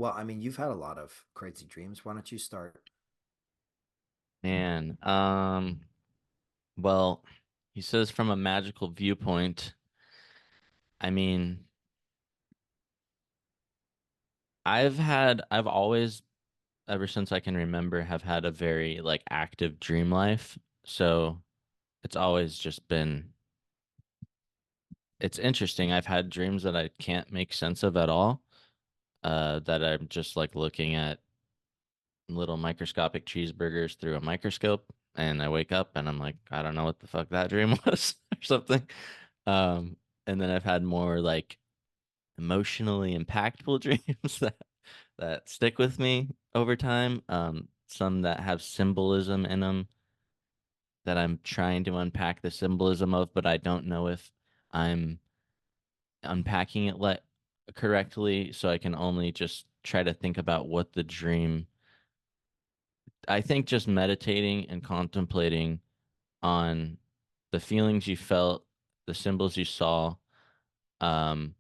Well, I mean, you've had a lot of crazy dreams. Why don't you start? Man, well, he says from a magical viewpoint. I mean, I've always, ever since I can remember, have had a very like active dream life. So it's always just been, it's interesting. I've had dreams that I can't make sense of at all, that I'm just like looking at little microscopic cheeseburgers through a microscope, and I wake up and I'm like, I don't know what the fuck that dream was or something. Um, and then I've had more like emotionally impactful dreams that stick with me over time. Some that have symbolism in them that I'm trying to unpack the symbolism of, but I don't know if I'm unpacking it correctly, so I can only just try to think about what the dream. I think just meditating and contemplating on the feelings you felt, the symbols you saw, um,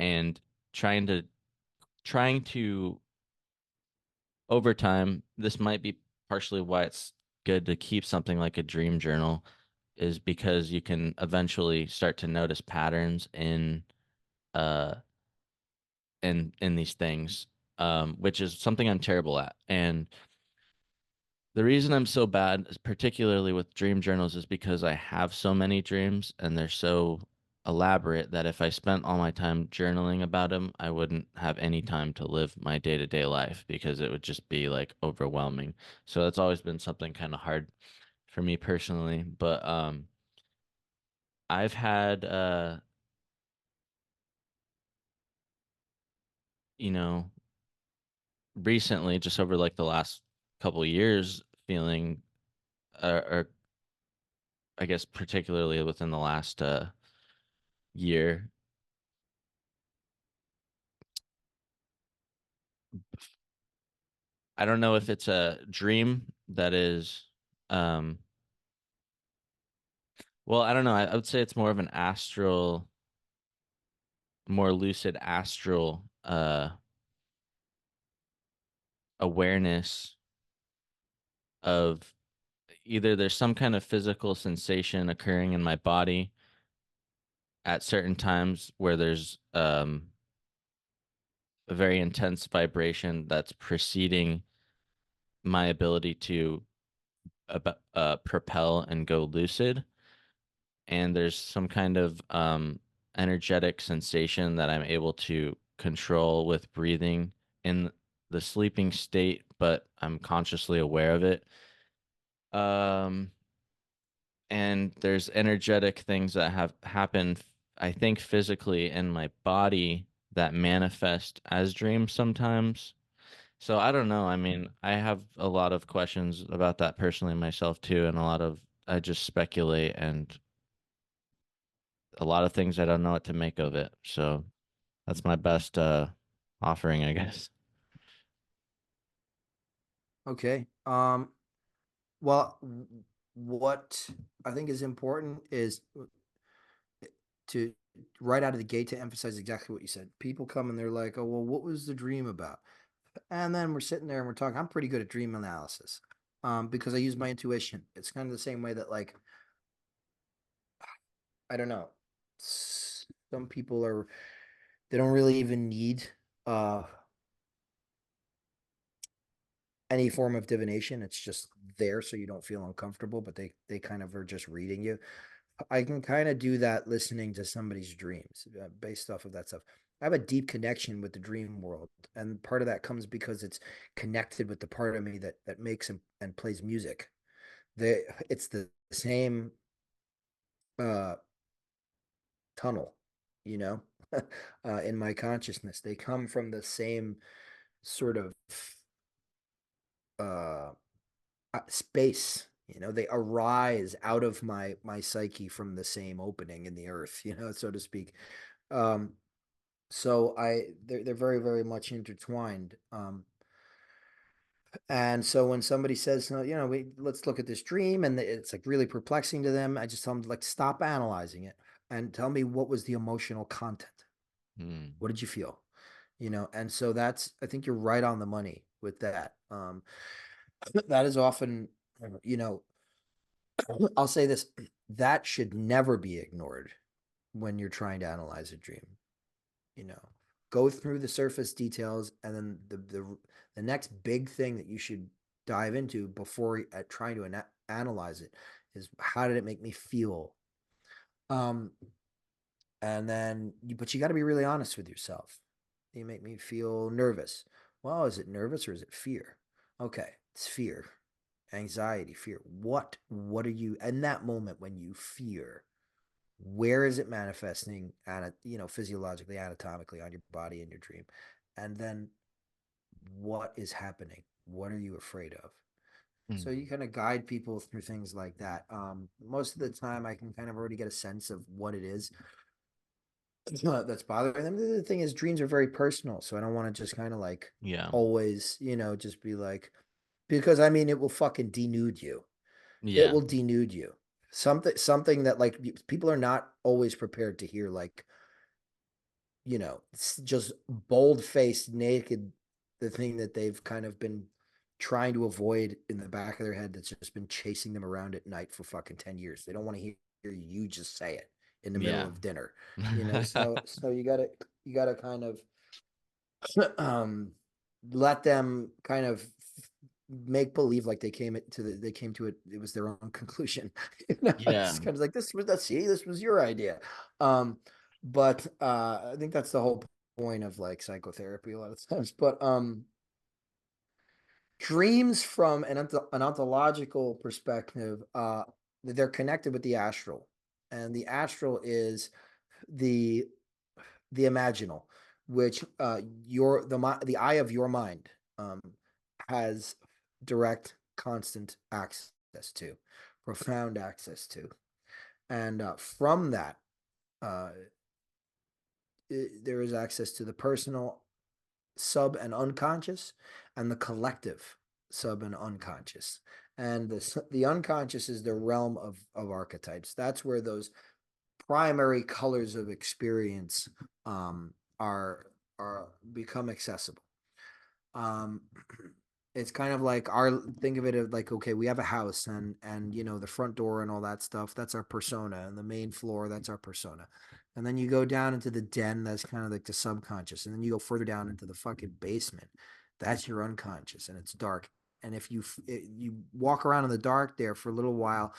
and trying to trying to over time, this might be partially why it's good to keep something like a dream journal, is because you can eventually start to notice patterns uh in these things, which is something I'm terrible at. And the reason I'm so bad, particularly with dream journals, is because I have so many dreams and they're so elaborate that if I spent all my time journaling about them, I wouldn't have any time to live my day-to-day life because it would just be like overwhelming. So that's always been something kind of hard for me personally. But I've had you know, recently, just over like the last couple years, feeling or I guess particularly within the last year, I don't know if it's a dream that is, um, well, I don't know. I would say it's more of an astral, more lucid astral awareness of either there's some kind of physical sensation occurring in my body at certain times where there's a very intense vibration that's preceding my ability to propel and go lucid. And there's some kind of energetic sensation that I'm able to control with breathing in the sleeping state, but I'm consciously aware of it. Um, and there's energetic things that have happened, I think, physically in my body that manifest as dreams sometimes. So I don't know. I mean, I have a lot of questions about that personally myself too, and I just speculate and a lot of things I don't know what to make of it. So that's my best offering, I guess. Okay. Well, what I think is important is to right out of the gate to emphasize exactly what you said. People come and they're like, "Oh, well, what was the dream about?" And then we're sitting there and we're talking. I'm pretty good at dream analysis, because I use my intuition. It's kind of the same way that, like, I don't know, some people are they don't really even need uh any form of divination. It's just there so you don't feel uncomfortable, but they kind of are just reading you. I can kind of do that listening to somebody's dreams, based off of that stuff. I have a deep connection with the dream world, and part of that comes because it's connected with the part of me that makes and plays music. It's the same uh tunnel, you know, in my consciousness. They come from the same sort of uh space. They arise out of my psyche from the same opening in the earth, so to speak. um so they're very, very much intertwined. And so when somebody says, "No, let's look at this dream," and it's like really perplexing to them, I just tell them, like, stop analyzing it and tell me what was the emotional content. Hmm. What did you feel? And so I think you're right on the money with that. That is often, you know, I'll say this, that should never be ignored when you're trying to analyze a dream. you know Go through the surface details, and then the next big thing that you should dive into before trying to analyze it is, how did it make me feel? um and then but you got to be really honest with yourself. You make me feel nervous. Well, is it nervous or is it fear? Okay, it's fear. Anxiety, fear. What are you in that moment when you fear? Where is it manifesting physiologically, anatomically on your body in your dream? And then what is happening? What are you afraid of? So Mm. you kind of guide people through things like that. Most of the time I can kind of already get a sense of what it is that's bothering them. The thing is, dreams are very personal, so I don't want to just kind of like Yeah. always, just be like, because I mean, it will fucking denude you. It Yeah. will denude you. Something that like people are not always prepared to hear, like, just bold faced, naked, the thing that they've kind of been trying to avoid in the back of their head that's just been chasing them around at night for fucking 10 years. They don't want to hear you just say it in the middle Yeah. of dinner. So you gotta kind of um let them kind of make believe like they came to it, it was their own conclusion. Yeah. It's kind of like, this was your idea. But I think that's the whole point of like psychotherapy a lot of times. But dreams from an ontological perspective, they're connected with the astral, and the astral is the imaginal, which the eye of your mind um, has direct, constant access to, profound access to, and from that, uh, there is access to the personal, sub and unconscious, and the collective, sub and unconscious. And the unconscious is the realm of archetypes. That's where those primary colors of experience um, are become accessible. Um, it's kind of like think of it as like, okay, we have a house, and the front door and all that stuff, that's our persona, and the main floor, that's our persona. And then you go down into the den, that's kind of like the subconscious, and then you go further down into the fucking basement, that's your unconscious, and it's dark. And if you walk around in the dark there for a little while,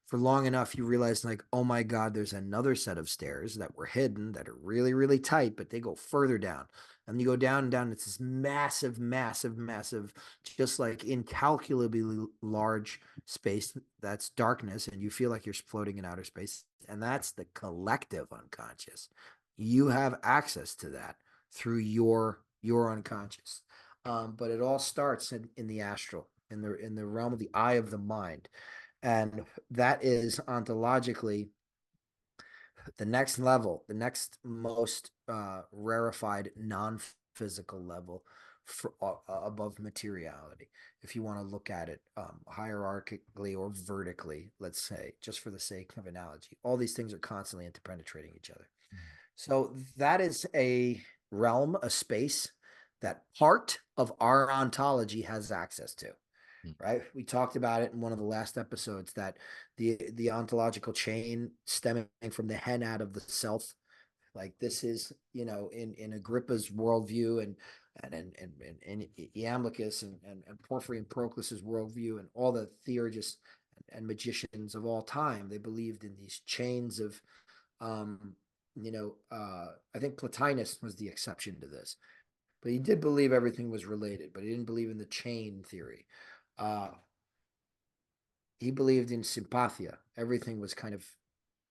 for long enough, you realize, like, oh my God, there's another set of stairs that were hidden that are really, really tight, but they go further down. And you go down and down. It's this massive, massive, massive, just like incalculably large space that's darkness, and you feel like you're floating in outer space. And that's the collective unconscious. You have access to that through your unconscious. But it all starts in the astral, in the realm of the eye of the mind, and that is ontologically the next level, the next most rarefied non-physical level above materiality, if you want to look at it hierarchically or vertically, let's say, just for the sake of analogy. All these things are constantly interpenetrating each other. So that is a realm, a space that part of our ontology has access to, Mm. right? We talked about it in one of the last episodes, that the ontological chain stemming from the hen out of the self, like this is, in Agrippa's worldview, and Iamblichus, and Porphyry and Proclus's worldview, and all the theurgists and magicians of all time, they believed in these chains of, um, I think Plotinus was the exception to this, but he did believe everything was related, but he didn't believe in the chain theory. Uh, he believed in sympathia. Everything was kind of,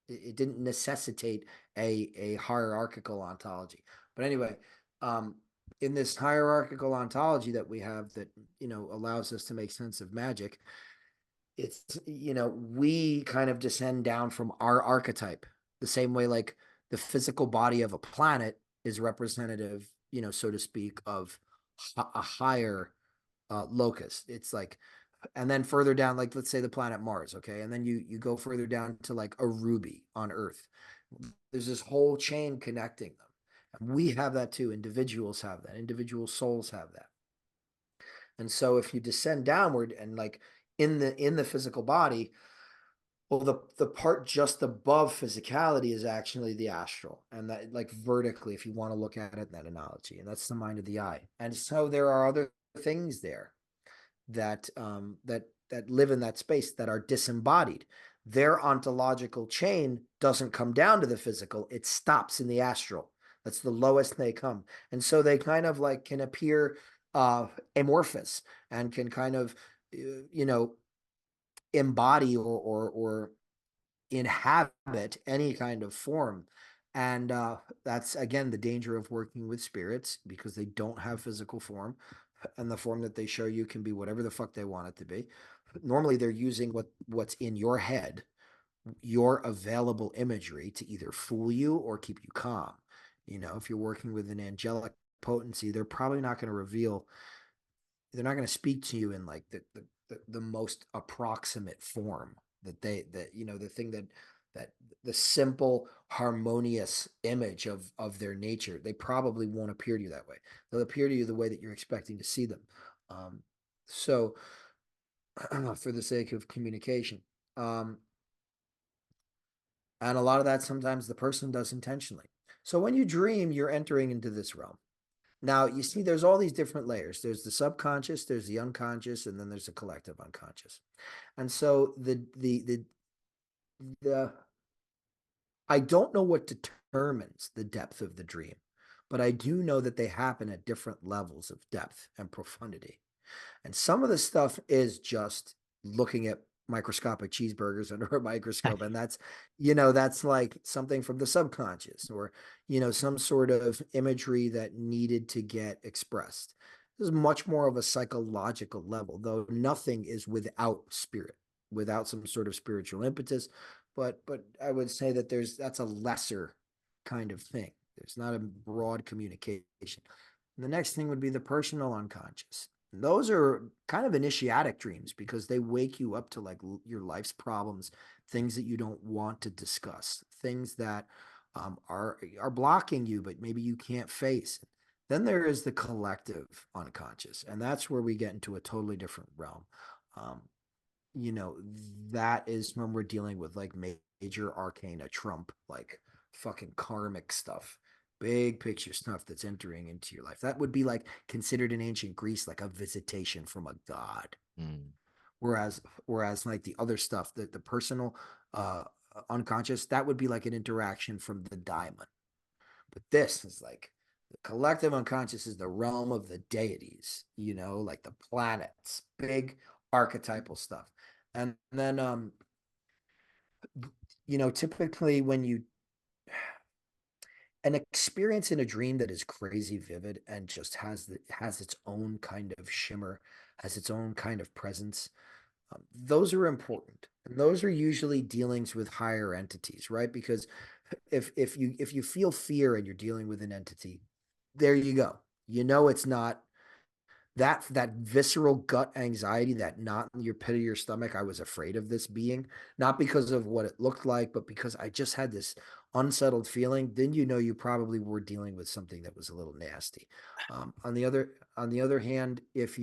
it didn't necessitate a hierarchical ontology. But anyway, um, in this hierarchical ontology that we have, that allows us to make sense of magic, it's, we kind of descend down from our archetype, the same way like the physical body of a planet is representative, so to speak, of a higher locus. It's like, and then further down, like let's say the planet Mars, okay, and then you go further down to like a ruby on Earth. There's this whole chain connecting them, And we have that too. Individuals have that. Individual souls have that. And so if you descend downward and like in the physical body, well, the part just above physicality is actually the astral, and that like vertically, if you want to look at it in that analogy, and that's the mind of the eye. And so there are other things there that live in that space that are disembodied. Their ontological chain doesn't come down to the physical; it stops in the astral. That's the lowest they come, and so they kind of like can appear amorphous and can kind of you know embody or inhabit any kind of form. And that's again the danger of working with spirits because they don't have physical form, and the form that they show you can be whatever the fuck they want it to be. Normally, they're using what's in your head, your available imagery, to either fool you or keep you calm. If you're working with an angelic potency, they're probably not going to reveal. They're not going to speak to you in like the most approximate form the thing that the simple harmonious image of their nature. They probably won't appear to you that way. They'll appear to you the way that you're expecting to see them. So for the sake of communication, and a lot of that sometimes the person does intentionally. So when you dream, you're entering into this realm. Now, you see, there's all these different layers. There's the subconscious, there's the unconscious, and then there's a collective unconscious. And so the I don't know what determines the depth of the dream, but I do know that they happen at different levels of depth and profundity. And some of the stuff is just looking at microscopic cheeseburgers under a microscope. And that's like something from the subconscious or, some sort of imagery that needed to get expressed. This is much more of a psychological level, though nothing is without spirit, without some sort of spiritual impetus. But I would say that that's a lesser kind of thing. There's not a broad communication. And the next thing would be the personal unconscious. Those are kind of initiatic dreams because they wake you up to like your life's problems, things that you don't want to discuss, things that are blocking you, but maybe you can't face. Then there is the collective unconscious, and that's where we get into a totally different realm. Um, you know, that is when we're dealing with like major arcana trump, like fucking karmic stuff, big picture stuff that's entering into your life. That would be like considered in ancient Greece like a visitation from a god. Mm. Whereas like the other stuff, the personal unconscious, that would be like an interaction from the daimon. But this is like the collective unconscious is the realm of the deities, like the planets, big archetypal stuff. And then typically when you an experience in a dream that is crazy vivid and just has its own kind of shimmer, has its own kind of presence. Those are important, and those are usually dealings with higher entities, right? Because if you feel fear and you're dealing with an entity, there you go. It's not that visceral gut anxiety, that knot in your pit of your stomach. I was afraid of this being, not because of what it looked like, but because I just had this unsettled feeling. Then you probably were dealing with something that was a little nasty. On the other hand, if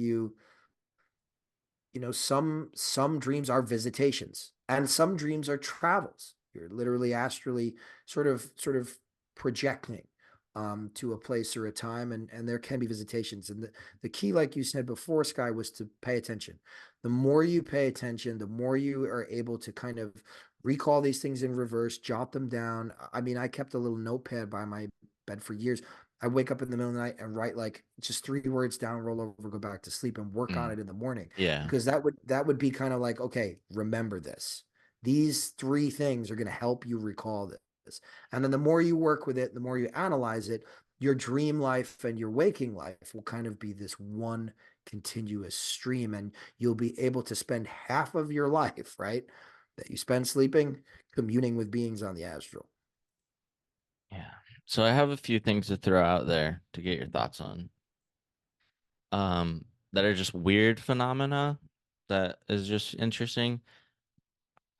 some dreams are visitations and some dreams are travels. You're literally astrally sort of projecting to a place or a time, and there can be visitations. And the key, like you said before, Sky, was to pay attention. The more you pay attention, the more you are able to kind of recall these things in reverse, jot them down. I mean, I kept a little notepad by my bed for years. I wake up in the middle of the night and write like just 3 words down, roll over, go back to sleep, and work on Mm. it in the morning, Yeah. because that would be kind of like, okay, remember this. These 3 things are going to help you recall this. And then the more you work with it, the more you analyze it, your dream life and your waking life will kind of be this one continuous stream, and you'll be able to spend half of your life, right, that you spend sleeping, communing with beings on the astral. Yeah. So I have a few things to throw out there to get your thoughts on. That are just weird phenomena that is just interesting.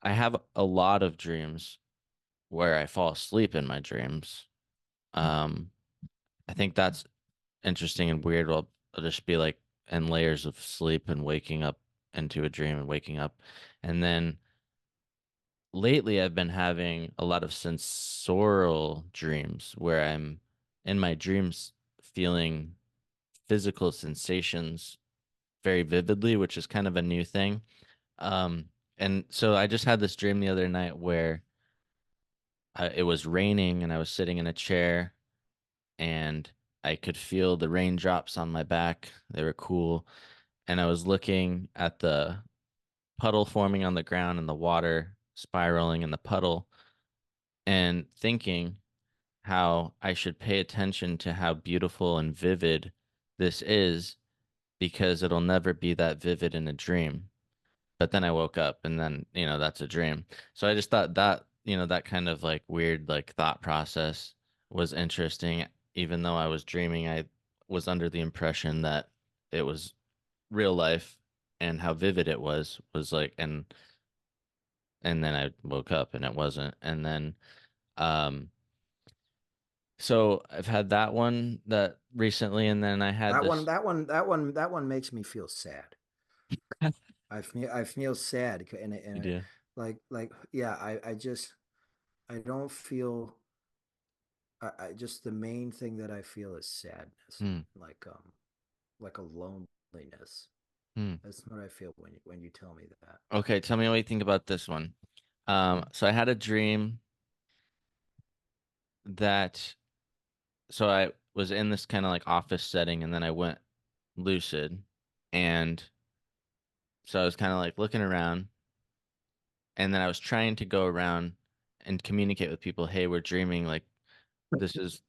I have a lot of dreams where I fall asleep in my dreams. Um, I think that's interesting and weird. I'll just be like in layers of sleep and waking up into a dream and waking up. And then lately I've been having a lot of sensorial dreams where I'm in my dreams feeling physical sensations very vividly, which is kind of a new thing. And so I just had this dream the other night where it was raining and I was sitting in a chair and I could feel the raindrops on my back. They were cool. And I was looking at the puddle forming on the ground and the water spiraling in the puddle and thinking how I should pay attention to how beautiful and vivid this is because it'll never be that vivid in a dream. But then I woke up and then, that's a dream. So I just thought that, that kind of like weird like thought process was interesting. Even though I was dreaming, I was under the impression that it was real life and how vivid it was like and then I woke up and it wasn't. And then um so I've had that one that recently and then I had this That one makes me feel sad. I feel sad, you and do. yeah, I don't feel. I just the main thing that I feel is sadness, Hmm. like um, like a loneliness. Hmm. That's what I feel when you tell me that. Okay, tell me what you think about this one. So I had a dream that so I was in this kind of like office setting and then I went lucid and so I was kind of like looking around and then I was trying to go around and communicate with people, hey, we're dreaming, like this is,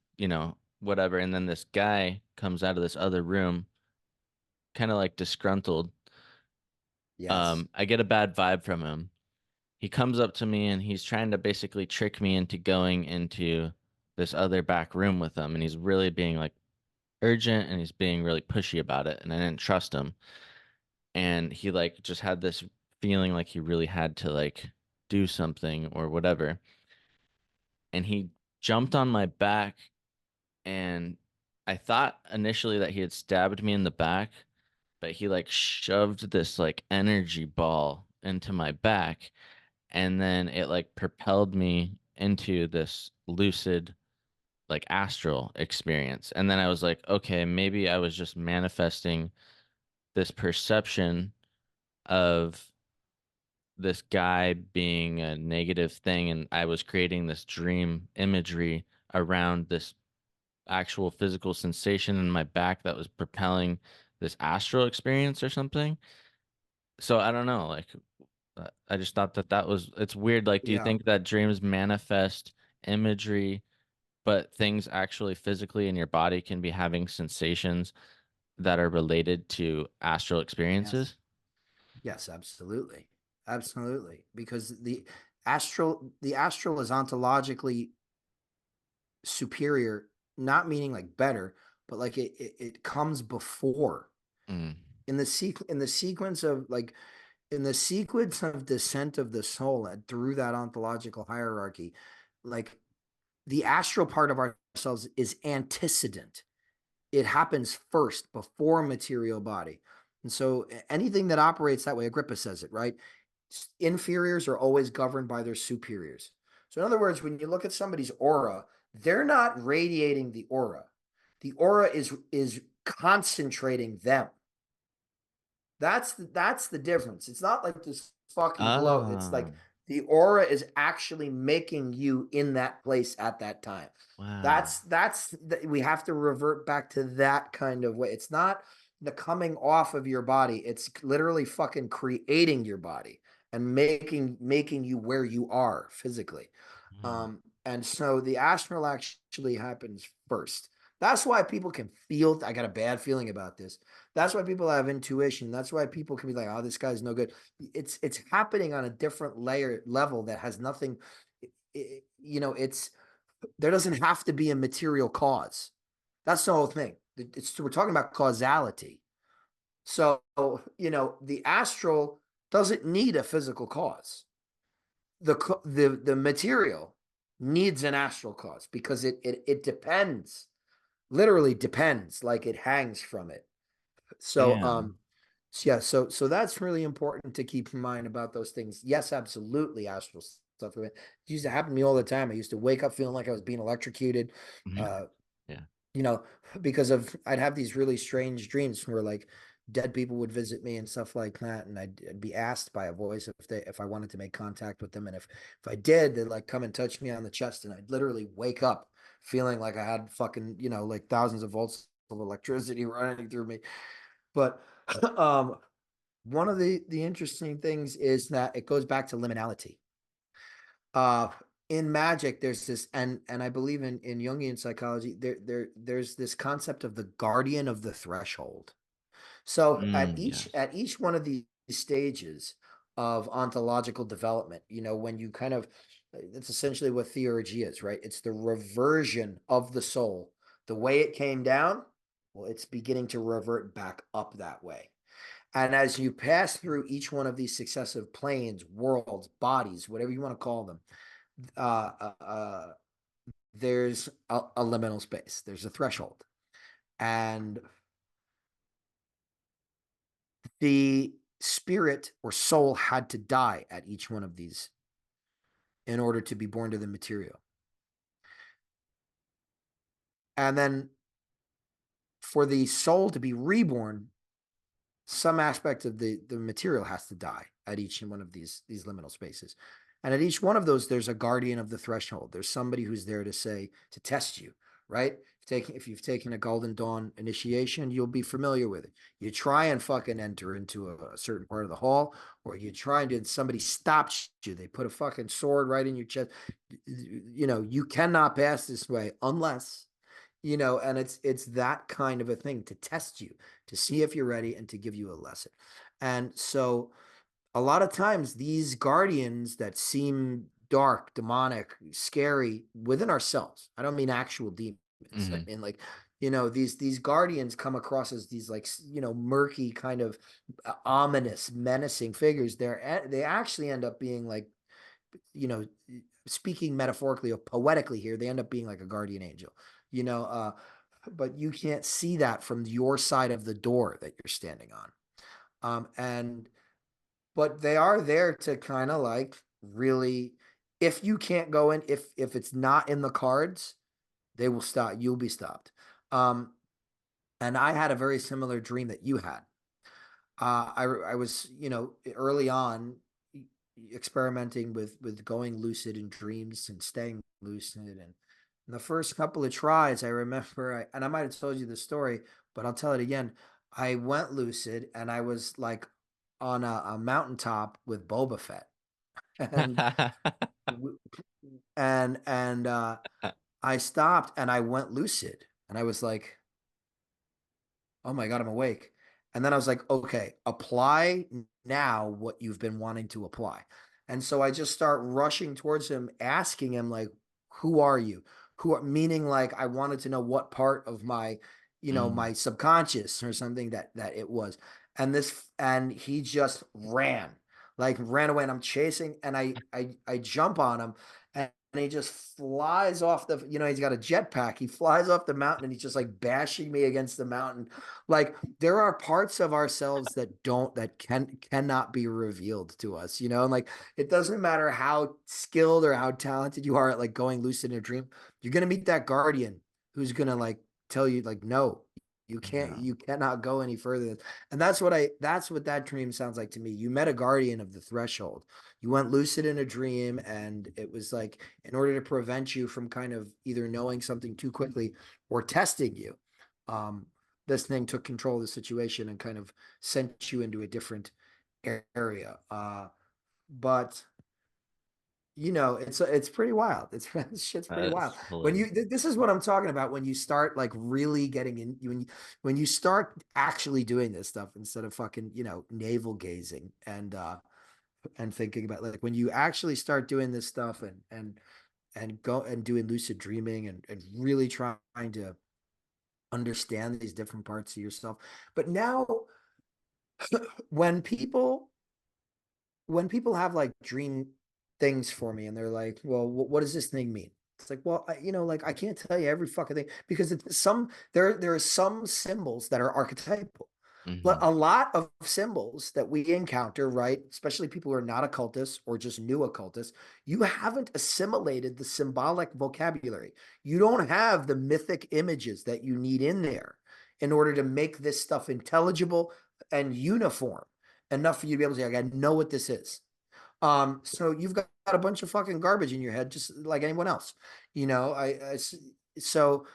whatever. And then this guy comes out of this other room, kind of like disgruntled. Yes, I get a bad vibe from him. He comes up to me and he's trying to basically trick me into going into this other back room with him. And he's really being like urgent and he's being really pushy about it. And I didn't trust him. And he like just had this feeling like he really had to like do something or whatever. And he jumped on my back and I thought initially that he had stabbed me in the back, but he like shoved this like energy ball into my back and then it like propelled me into this lucid like astral experience. And then I was like, okay, maybe I was just manifesting this perception of this guy being a negative thing and I was creating this dream imagery around this actual physical sensation in my back that was propelling this astral experience or something. So I don't know, like I just thought that that was it's weird. Like, do you yeah, think that dreams manifest imagery, but things actually physically in your body can be having sensations that are related to astral yes, experiences? yes, absolutely, absolutely. Because the astral is ontologically superior, not meaning like better, but like it comes before Mm, in the sequence of in the sequence of descent of the soul and through that ontological hierarchy, like the astral part of ourselves is antecedent. It happens first before material body. And so anything that operates that way, Agrippa says it, right? Inferiors are always governed by their superiors. So in other words, when you look at somebody's aura, they're not radiating the aura. The aura is concentrating them. That's the difference. It's not like this fucking glow. It's ah, like the aura is actually making you in that place at that time. wow. We have to revert back to that kind of way. It's not the coming off of your body. It's literally fucking creating your body and making you where you are physically. Mm, And so the astral actually happens first. That's why people can feel. I got a bad feeling about this. That's why people have intuition. That's why people can be like, "Oh, this guy's no good." It's happening on a different level that has nothing. It's there doesn't have to be a material cause. That's the whole thing. We're talking about causality. So the astral doesn't need a physical cause. The material needs an astral cause because it depends literally depends, like it hangs from it. So Damn. yeah, so that's really important to keep in mind about those things. Yes, absolutely, astral stuff. It used to happen to me all the time. I used to wake up feeling like I was being electrocuted. Uh, Yeah. you know, because of I'd have these really strange dreams where like dead people would visit me and stuff like that, and I'd be asked by a voice if I wanted to make contact with them, and if I did, they'd like come and touch me on the chest, and I'd literally wake up feeling like I had fucking like thousands of volts of electricity running through me. But um, one of the interesting things is that it goes back to liminality. Uh, in magic, there's this, and I believe in Jungian psychology, there's this concept of the guardian of the threshold. So Yes. at each one of these stages of ontological development, when you kind of it's essentially what theurgy is, right? It's the reversion of the soul. The way it came down, well, it's beginning to revert back up that way. And as you pass through each one of these successive planes, worlds, bodies, whatever you want to call them, uh, uh, uh, there's a liminal space. There's a threshold, and the spirit or soul had to die at each one of these in order to be born to the material. And then for the soul to be reborn, some aspect of the material has to die at each one of these liminal spaces. And at each one of those, there's a guardian of the threshold. There's somebody who's there to test you, right? If you've taken a Golden Dawn initiation, you'll be familiar with it. You try and fucking enter into a certain part of the hall, or you try and somebody stops you. They put a fucking sword right in your chest. You cannot pass this way unless and it's that kind of a thing to test you, to see if you're ready and to give you a lesson. And so a lot of times these guardians that seem dark, demonic, scary within ourselves, I don't mean actual demons. I Hmm. mean like these guardians come across as these like murky kind of ominous menacing figures. They actually end up being like you know speaking metaphorically or poetically here, they end up being like a guardian angel, you know uh but you can't see that from your side of the door that you're standing on. And but they are there to kind of like really, if you can't go in, if it's not in the cards, they will stop, you'll be stopped. And I had a very similar dream that you had. I was, early on experimenting with going lucid in dreams and staying lucid. And in the first couple of tries, I remember, and I might have told you the story, but I'll tell it again. I went lucid and I was like on a mountaintop with Boba Fett, and I stopped and I went lucid, and I was like, oh my God, I'm awake. And then I was like, okay, apply now what you've been wanting to apply. And so I just start rushing towards him, asking him, like, who are you? Meaning like I wanted to know what part of my, Mm. my subconscious or something that it was. And he just ran away, and I'm chasing, and I jump on him, and he just flies off he's got a jetpack. He flies off the mountain, and he's just like bashing me against the mountain. Like there are parts of ourselves that cannot be revealed to us, and like it doesn't matter how skilled or how talented you are at like going lucid in a dream, you're gonna meet that guardian who's gonna like tell you like, no, Yeah. you cannot go any further. And that's what that dream sounds like to me. You met a guardian of the threshold. You went lucid in a dream, and it was like in order to prevent you from kind of either knowing something too quickly or testing you. um this thing took control of the situation and kind of sent you into a different area. But it's pretty wild. This shit's pretty wild. That's When hilarious. this is what I'm talking about, when you start like really getting in, when you start actually doing this stuff instead of fucking navel gazing and thinking about, like, when you actually start doing this stuff and go and doing lucid dreaming and really trying to understand these different parts of yourself. But now when people when people have like dream things for me, and they're like, well, what does this thing mean? It's like, well, like I can't tell you every fucking thing because there are some symbols that are archetypal. But Hmm. a lot of symbols that we encounter, right, especially people who are not occultists or just new occultists, you haven't assimilated the symbolic vocabulary. You don't have the mythic images that you need in there in order to make this stuff intelligible and uniform enough for you to be able to say, I know what this is. So you've got a bunch of fucking garbage in your head, just like anyone else. So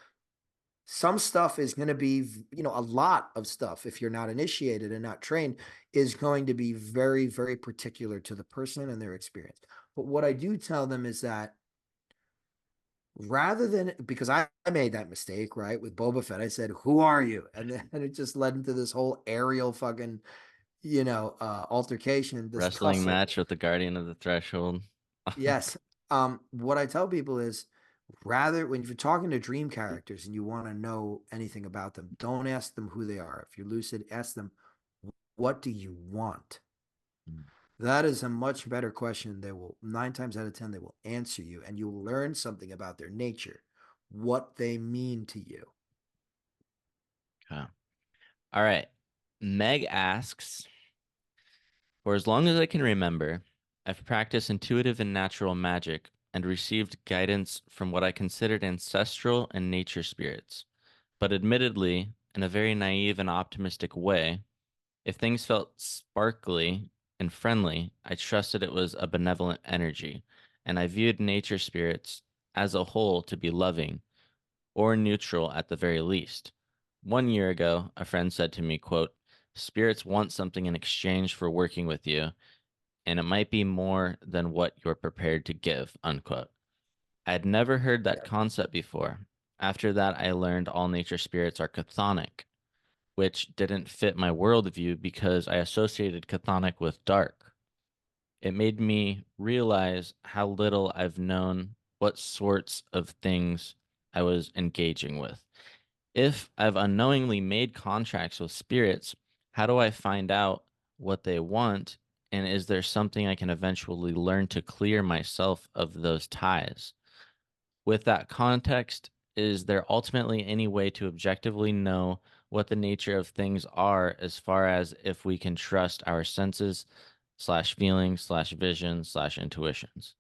some stuff is going to be, a lot of stuff, if you're not initiated and not trained, is going to be very, very particular to the person and their experience. But what I do tell them is that rather than, because I made that mistake, right, with Boba Fett, I said, "Who are you?" And then it just led into this whole aerial fucking, altercation, this Wrestling tussle. match with the Guardian of the Threshold. Yes. What I tell people is rather when you're talking to dream characters and you want to know anything about them, don't ask them who they are. If you're lucid, ask them, what do you want? Mm. That is a much better question. They will, 9 times out of 10, they will answer you and you will learn something about their nature, what they mean to you. Okay. All right. Meg asks, for as long as I can remember, I've practiced intuitive and natural magic and received guidance from what I considered ancestral and nature spirits. But admittedly, in a very naive and optimistic way, if things felt sparkly and friendly, I trusted it was a benevolent energy, and I viewed nature spirits as a whole to be loving or neutral at the very least. 1 year ago, a friend said to me, quote, "Spirits want something in exchange for working with you, and it might be more than what you're prepared to give," unquote. I'd never heard that concept before. After that, I learned all nature spirits are chthonic, which didn't fit my worldview because I associated chthonic with dark. It made me realize how little I've known what sorts of things I was engaging with. If I've unknowingly made contracts with spirits, how do I find out what they want? And is there something I can eventually learn to clear myself of those ties? With that context, is there ultimately any way to objectively know what the nature of things are as far as if we can trust our senses slash feelings slash vision slash intuitions?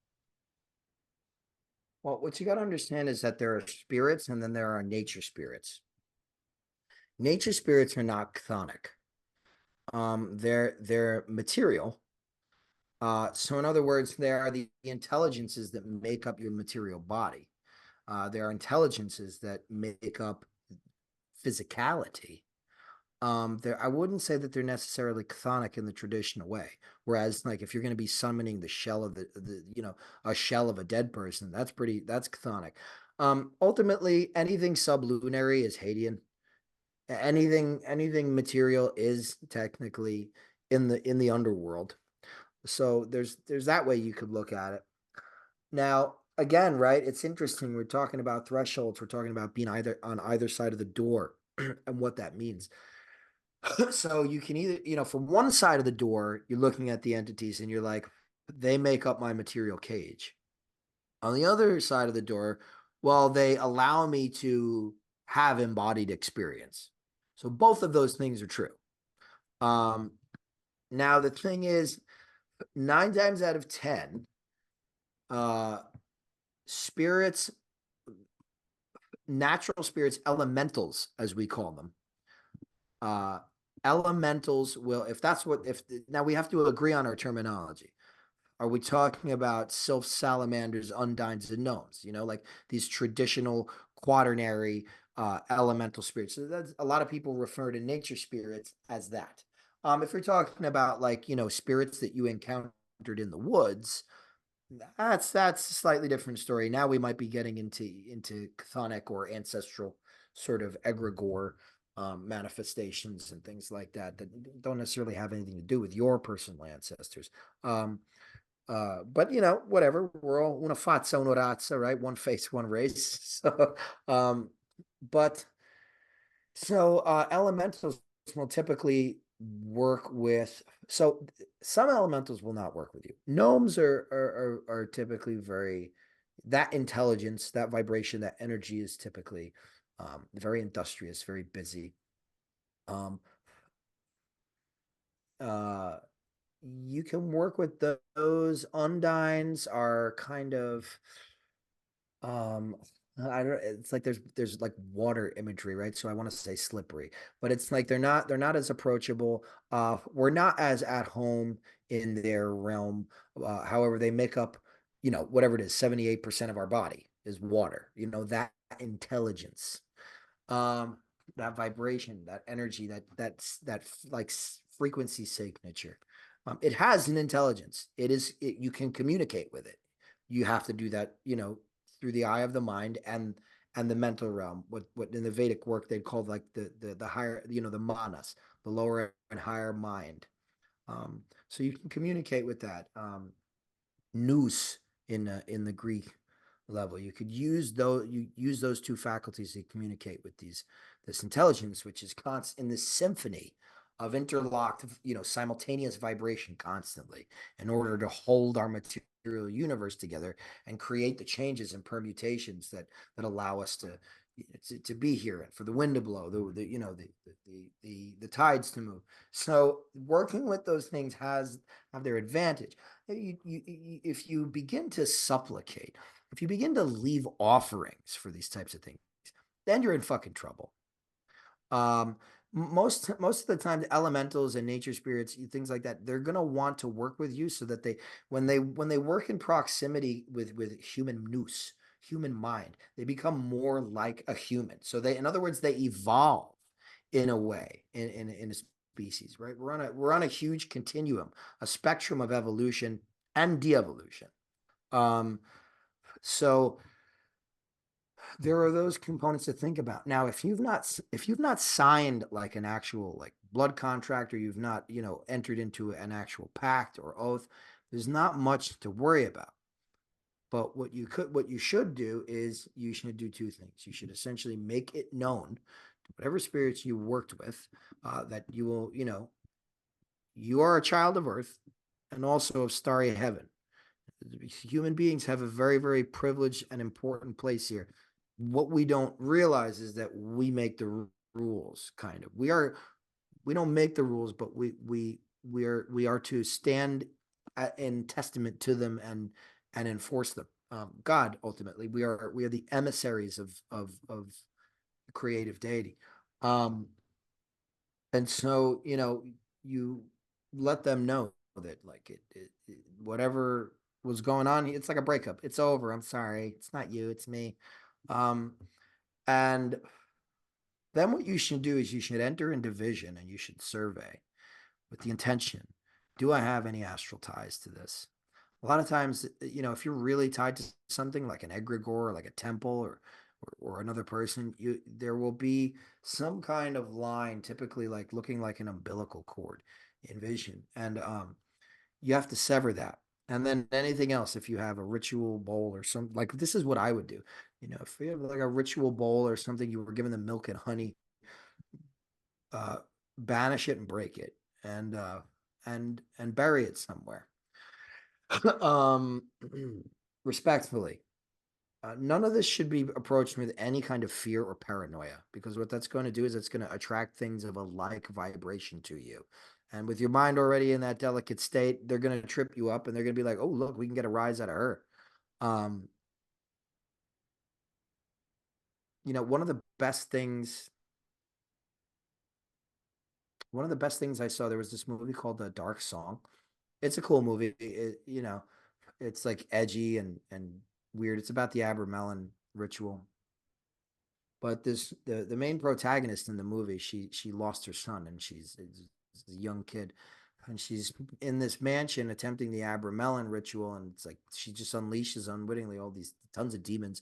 Well, what you got to understand is that there are spirits and then there are nature spirits. Nature spirits are not chthonic. They're material. So in other words, there are the intelligences that make up your material body. There are intelligences that make up physicality. I wouldn't say that they're necessarily chthonic in the traditional way. Whereas, like, if you're going to be summoning the shell of a shell of a dead person, that's chthonic. Ultimately, anything sublunary is Hadean. Anything material is technically in the underworld. So there's that way you could look at it. Now, again, right? It's interesting. We're talking about thresholds. We're talking about being either on either side of the door and what that means. So you can either, from one side of the door, you're looking at the entities and you're like, they make up my material cage. On the other side of the door, well, they allow me to have embodied experience. So both of those things are true. Um, Now the thing is, 9 times out of 10, uh, spirits, natural spirits, elementals, as we call them, uh, elementals will, if that's what, if now we have to agree on our terminology. Are we talking about sylphs, salamanders, undines, and gnomes? Like these traditional quaternary elemental spirits. So that's, a lot of people refer to nature spirits as that. If you're talking about like spirits that you encountered in the woods, that's a slightly different story. Now we might be getting into chthonic or ancestral sort of egregore manifestations and things like that that don't necessarily have anything to do with your personal ancestors. But whatever. We're all una fazza, una razza, right? One face, one race. So, but elementals will typically work with. So some elementals will not work with you. Gnomes are typically very. that intelligence, that vibration, that energy is typically very industrious, very busy. Um, uh, you can work with those. Undines are kind of um I don't, it's like there's like water imagery, right? So I want to say slippery, but it's like they're not as approachable. We're not as at home in their realm. However, they make up, whatever it is, 78% of our body is water. That intelligence, um that vibration, that energy, that like frequency signature. It has an intelligence. You can communicate with it. You have to do that, through the eye of the mind and the mental realm, what in the Vedic work they'd call like the higher, the manas, the lower and higher mind. So you can communicate with that. Nous in the Greek level. You could use those two faculties to communicate with this intelligence, which is in this symphony of interlocked, simultaneous vibration constantly in order to hold our material universe together and create the changes and permutations that allow us to be here and for the wind to blow, the tides to move. So working with those things have their advantage. If you begin to supplicate, if you begin to leave offerings for these types of things, then you're in fucking trouble. Um, most of the time, the elementals and nature spirits, things like that, they're gonna want to work with you so that when they work in proximity with human nous, human mind, they become more like a human. So in other words, they evolve in a way in a species, right? We're on a huge continuum, a spectrum of evolution and de-evolution. Um, so there are those components to think about. Now, if you've not signed like an actual like blood contract, or you've not, entered into an actual pact or oath, there's not much to worry about. But what you should do is you should do two things. You should essentially make it known to whatever spirits you worked with, that you will, you are a child of Earth and also of starry heaven. Human beings have a very, very privileged and important place here. What we don't realize is that we make the rules. Kind of, we don't make the rules, but we are to stand in testament to them and enforce them. God, ultimately, we are the emissaries of the creative deity. Um, and so, you let them know that like whatever was going on, it's like a breakup. It's over. I'm sorry. It's not you. It's me. Um, and then what you should do is you should enter into vision and you should survey with the intention. Do I have any astral ties to this? A lot of times, if you're really tied to something like an egregore, or like a temple, or another person, there will be some kind of line, typically like looking like an umbilical cord in vision, and you have to sever that. And then anything else, if you have a ritual bowl or something, like this is what I would do. If you have like a ritual bowl or something, you were given the milk and honey, uh, banish it and break it, and bury it somewhere. um, Respectfully. None of this should be approached with any kind of fear or paranoia, because what that's going to do is it's going to attract things of a like vibration to you. And with your mind already in that delicate state, they're going to trip you up and they're going to be like, oh, look, we can get a rise out of her. Um, one of the best things, I saw, there was this movie called The Dark Song. It's a cool movie. It's like edgy and weird. It's about the Abramelin ritual. But the main protagonist in the movie, she lost her son, and she's a young kid, and she's in this mansion attempting the Abramelin ritual, and it's like she just unleashes unwittingly all these tons of demons.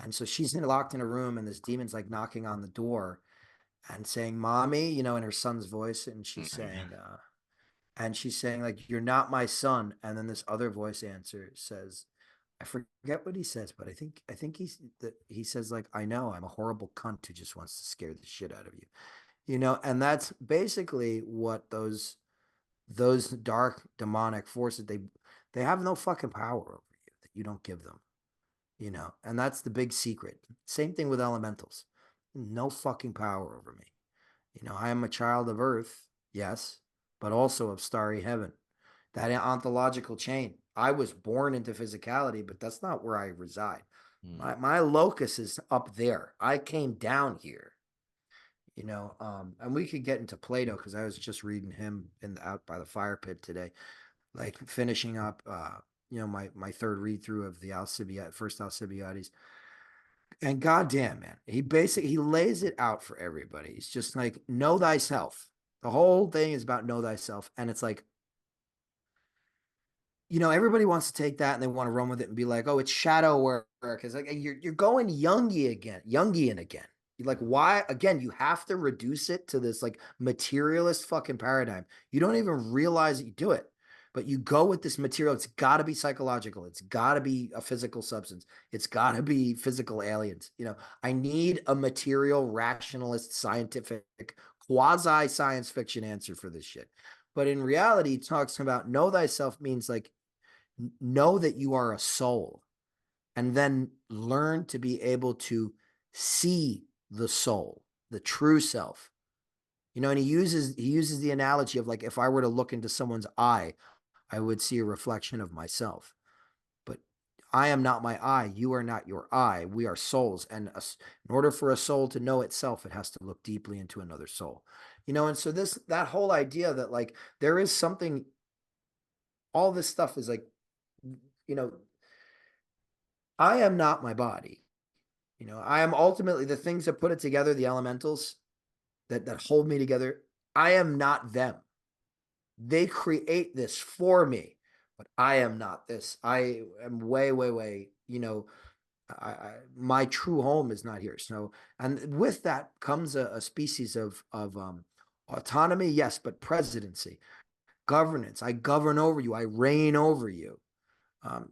And so she's locked in a room, and this demon's like knocking on the door and saying, "Mommy," in her son's voice, and she's saying like, "You're not my son." And then this other voice answer says, I forget what he says, but I think he says like, "I know I'm a horrible cunt who just wants to scare the shit out of you," and that's basically what those dark demonic forces, they have no fucking power over you that you don't give them. and that's the big secret. Same thing with elementals. No fucking power over me. I am a child of earth, yes, but also of starry heaven. That ontological chain. I was born into physicality, but that's not where I reside. Mm. My locus is up there. I came down here, and we could get into Plato because I was just reading him out by the fire pit today, like finishing up, my third read through of the first Alcibiades. And goddamn, man, he lays it out for everybody. He's just like, know thyself. The whole thing is about know thyself. And it's like, everybody wants to take that and they want to run with it and be like, oh, it's shadow work. It's like you're going Jungian again. You're like, why? Again, you have to reduce it to this like materialist fucking paradigm. You don't even realize that you do it, but you go with this material. It's got to be psychological. It's got to be a physical substance. It's got to be physical aliens. I need a material, rationalist, scientific, quasi science fiction answer for this shit. But in reality, talks about know thyself means like know that you are a soul and then learn to be able to see the soul, the true self. And he uses the analogy of like if I were to look into someone's eye, I would see a reflection of myself. But I am not my eye, you are not your eye. We are souls, and in order for a soul to know itself, it has to look deeply into another soul. And so that whole idea that like there is something, all this stuff is like, you know, I am not my body. I am ultimately the things that put it together, the elementals that hold me together. I am not them. They create this for me, but I am not this. I am way, way, way, my true home is not here. So, and with that comes a species of autonomy, yes, but presidency, governance. I govern over you. I reign over you.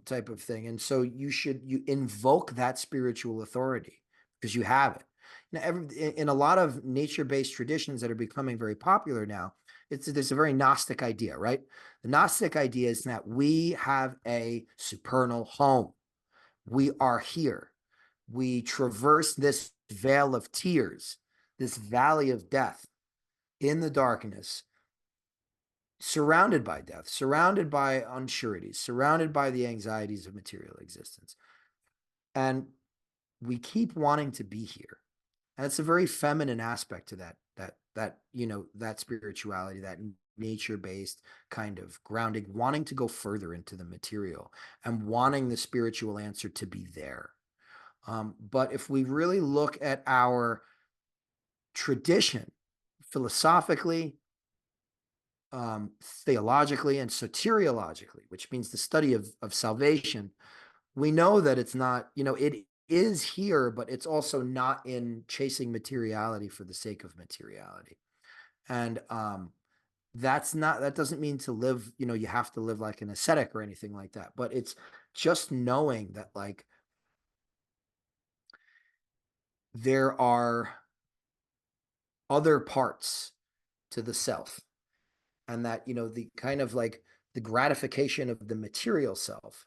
Type of thing. And so you invoke that spiritual authority because you have it. Now, in a lot of nature-based traditions that are becoming very popular now, there's a very Gnostic idea, right? The Gnostic idea is that we have a supernal home. We are here. We traverse this veil of tears, this valley of death in the darkness, surrounded by death, surrounded by unsureties, surrounded by the anxieties of material existence. And we keep wanting to be here. And it's a very feminine aspect to that spirituality, that nature-based kind of grounding, wanting to go further into the material and wanting the spiritual answer to be there. But if we really look at our tradition, philosophically, theologically, and soteriologically, which means the study of salvation, we know that it's not, it is here, but it's also not in chasing materiality for the sake of materiality. And that doesn't mean to live, you have to live like an ascetic or anything like that, but it's just knowing that like there are other parts to the self, and that the kind of like the gratification of the material self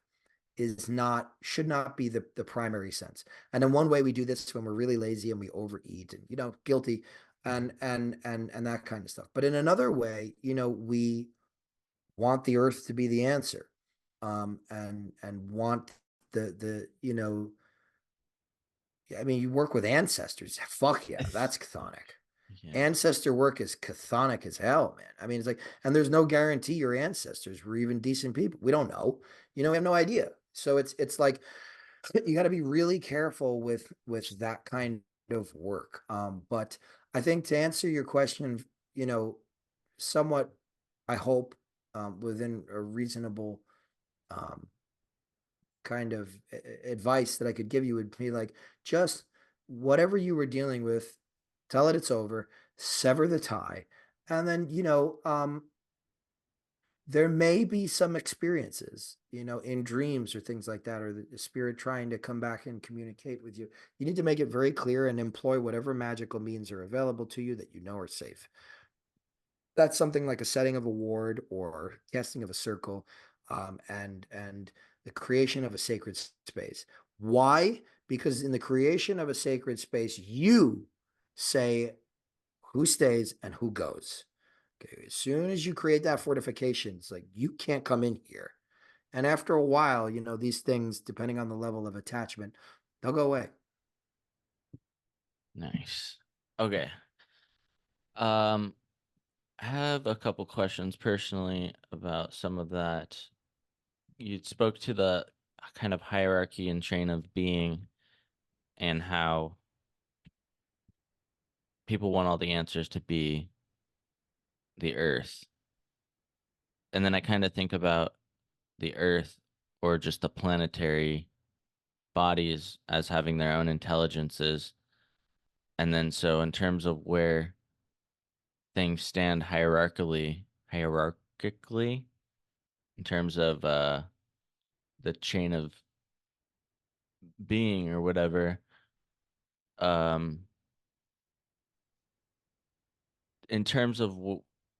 should not be the primary sense. And in one way we do this when we're really lazy and we overeat and guilty and that kind of stuff. But in another way, we want the earth to be the answer, and want the I mean, you work with ancestors. Fuck yeah, that's chthonic. Yeah. Ancestor work is chthonic as hell, man. I mean, it's like, and there's no guarantee your ancestors were even decent people. We don't know. We have no idea. So it's like you got to be really careful with that kind of work. But I think to answer your question, somewhat, I hope, within a reasonable um, kind of advice that I could give you would be like, just whatever you were dealing with, tell it it's over, sever the tie. And then, there may be some experiences, in dreams or things like that, or the spirit trying to come back and communicate with you. You need to make it very clear and employ whatever magical means are available to you that are safe. That's something like a setting of a ward or casting of a circle, and the creation of a sacred space. Why? Because in the creation of a sacred space, you say who stays and who goes. Okay. As soon as you create that fortification, it's like you can't come in here. And after a while, these things, depending on the level of attachment, they'll go away. Nice. Okay. Um, I have a couple questions personally about some of that. You spoke to the kind of hierarchy and chain of being and how people want all the answers to be the earth. And then I kind of think about the earth or just the planetary bodies as having their own intelligences. And then so in terms of where things stand hierarchically in terms of the chain of being or whatever, um in terms of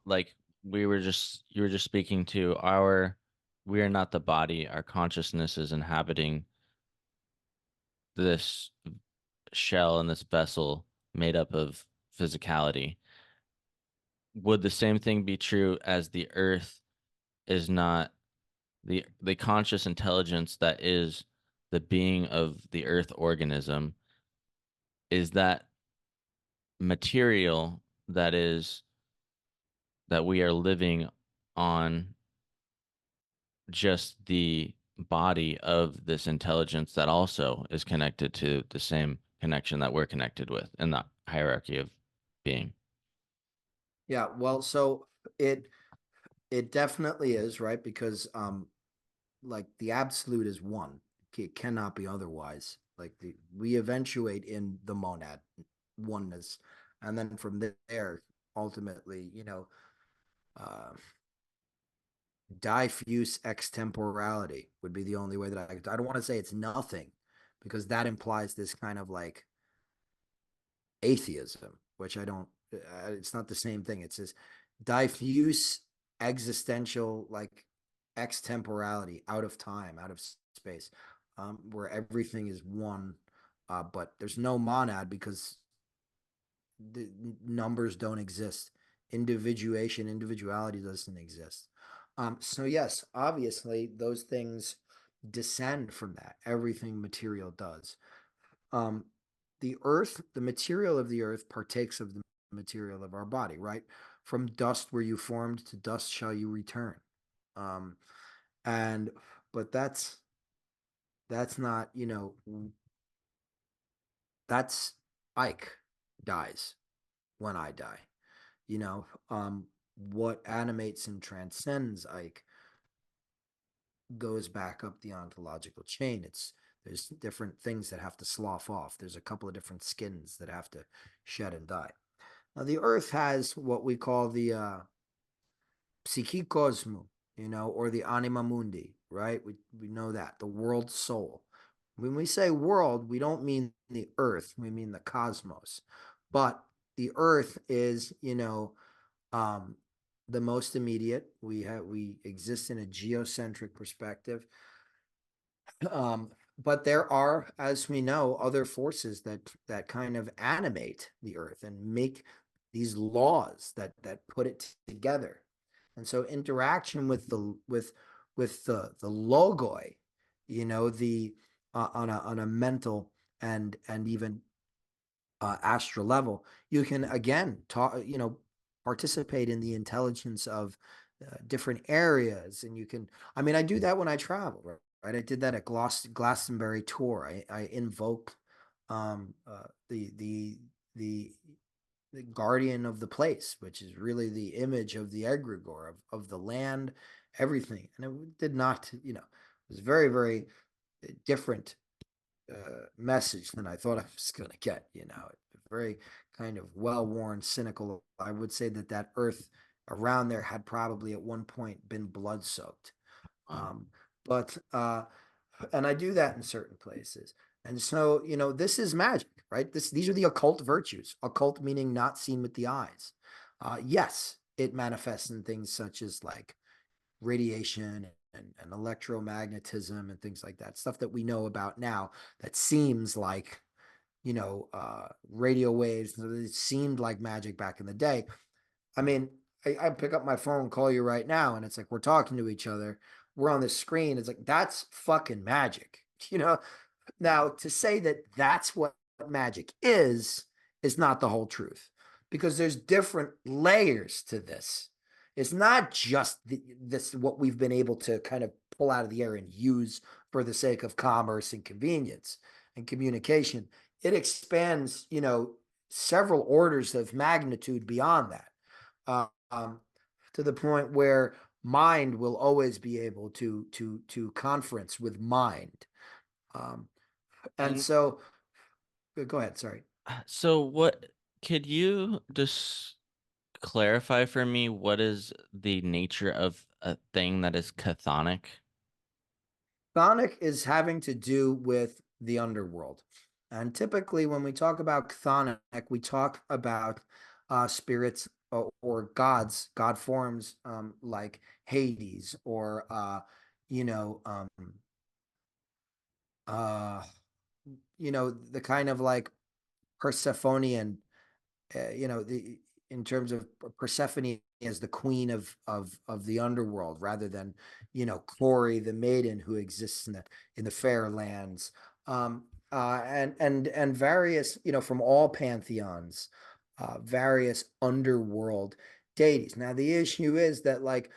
like you were just speaking to we are not the body, our consciousness is inhabiting this shell and this vessel made up of physicality. Would the same thing be true as the earth is not the conscious intelligence that is the being of the earth organism? Is that material that we are living on just the body of this intelligence that also is connected to the same connection that we're connected with in the hierarchy of being? Yeah, well, so it definitely is, right? Because like the absolute is one. It cannot be otherwise. Like we eventuate in the monad oneness. And then from there, ultimately, uh diffuse extemporality would be the only way that I don't want to say it's nothing, because that implies this kind of like atheism, which I don't, it's not the same thing. It's this diffuse existential, like extemporality, out of time, out of space, where everything is one, but there's no monad because the numbers don't exist. Individuality doesn't exist. So yes, obviously those things descend from that. Everything material does. Um, the earth, the material of the earth partakes of the material of our body, right? From dust were you formed, to dust shall you return. Um, and but that's not, that's Ike dies when I die. You know, what animates and transcends Ike goes back up the ontological chain. There's different things that have to slough off. There's a couple of different skins that have to shed and die. Now, the Earth has what we call the psychikosmu, or the anima mundi, right? We know that, the world soul. When we say world, we don't mean the Earth, we mean the cosmos. But the Earth is, um, the most immediate. We exist in a geocentric perspective. Um, but there are, as we know, other forces that kind of animate the earth and make these laws that put it together. And so interaction with the logoi, the on a mental and even astral level, you can again talk, participate in the intelligence of different areas, and you can. I mean, I do that when I travel, right? I did that at Glastonbury tour. I invoke the the guardian of the place, which is really the image of the egregore of the land, everything, and it did not, it was very very different message than I thought I was going to get. Very kind of well-worn, cynical. I would say that earth around there had probably at one point been blood-soaked. Wow. But and I do that in certain places. And so, this is magic, right? These are the occult virtues. Occult meaning not seen with the eyes. Yes, it manifests in things such as like radiation and electromagnetism and things like that, stuff that we know about now that seems like, radio waves. It seemed like magic back in the day. I mean, I pick up my phone, call you right now, and it's like we're talking to each other. We're on this screen. It's like that's fucking magic, you know. Now, to say that that's what magic is not the whole truth, because there's different layers to this. It's not just this what we've been able to kind of pull out of the air and use for the sake of commerce and convenience and communication. It expands, several orders of magnitude beyond that, to the point where mind will always be able to conference with mind. Um, and And so, go ahead. Sorry. so what could you just clarify for me what is the nature of a thing that is chthonic? Chthonic is having to do with the underworld. And typically, when we talk about chthonic, we talk about spirits or gods, god forms, like Hades, or you know, um, uh, the kind of like Persephonian, the in terms of Persephone as the queen of the underworld, rather than Clory, the maiden who exists in the fair lands, and various, from all pantheons, various underworld deities. Now the issue is that, like,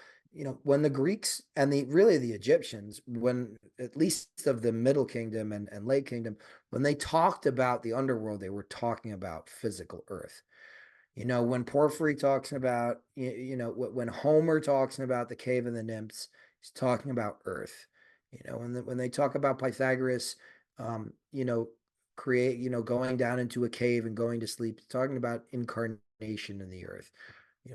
when the Greeks and the Egyptians, when at least of the Middle Kingdom and Late Kingdom, when they talked about the underworld, they were talking about physical Earth. When Porphyry talks about, when Homer talks about the cave of the nymphs, he's talking about Earth. When they talk about Pythagoras, um, you know, going down into a cave and going to sleep, talking about incarnation in the Earth.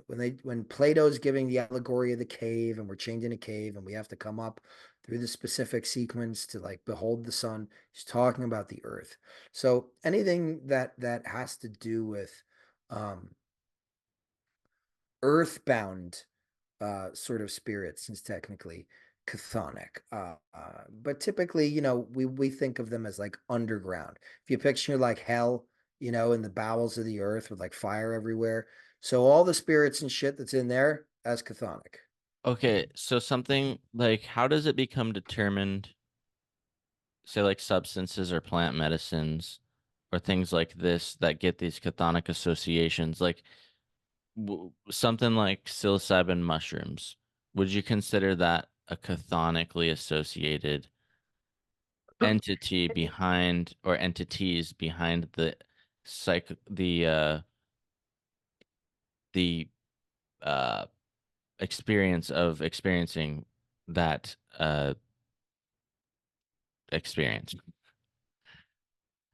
When Plato's giving the allegory of the cave, and we're chained in a cave and we have to come up through the specific sequence to like behold the sun, he's talking about the Earth. So anything that has to do with um, earthbound sort of spirits is technically chthonic. But typically, we think of them as like underground. If you picture like hell, in the bowels of the earth with like fire everywhere. So all the spirits and shit that's in there as chthonic. Okay, so something like how does it become determined, say like substances or plant medicines or things like this that get these chthonic associations, like something like psilocybin mushrooms. Would you consider that a cathonically associated entity behind or entities behind the psych the uh experience of experiencing that experience?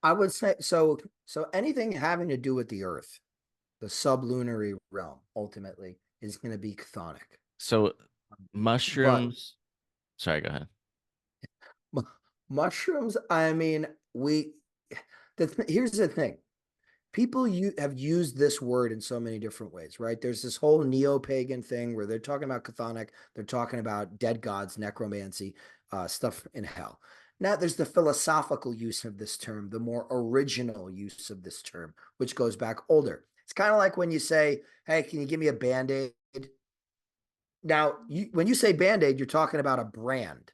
I would say so. So anything having to do with the earth, the sublunary realm, ultimately is going to be chthonic. So But mushrooms, sorry, go ahead. mushrooms, I mean, here's the thing. People have used this word in so many different ways, right? There's this whole neo-pagan thing where they're talking about chthonic, they're talking about dead gods, necromancy, stuff in hell. Now there's the philosophical use of this term, the more original use of this term, which goes back older. It's kind of like when you say, hey, can you give me a Band-Aid? Now, when you say Band-Aid, you're talking about a brand,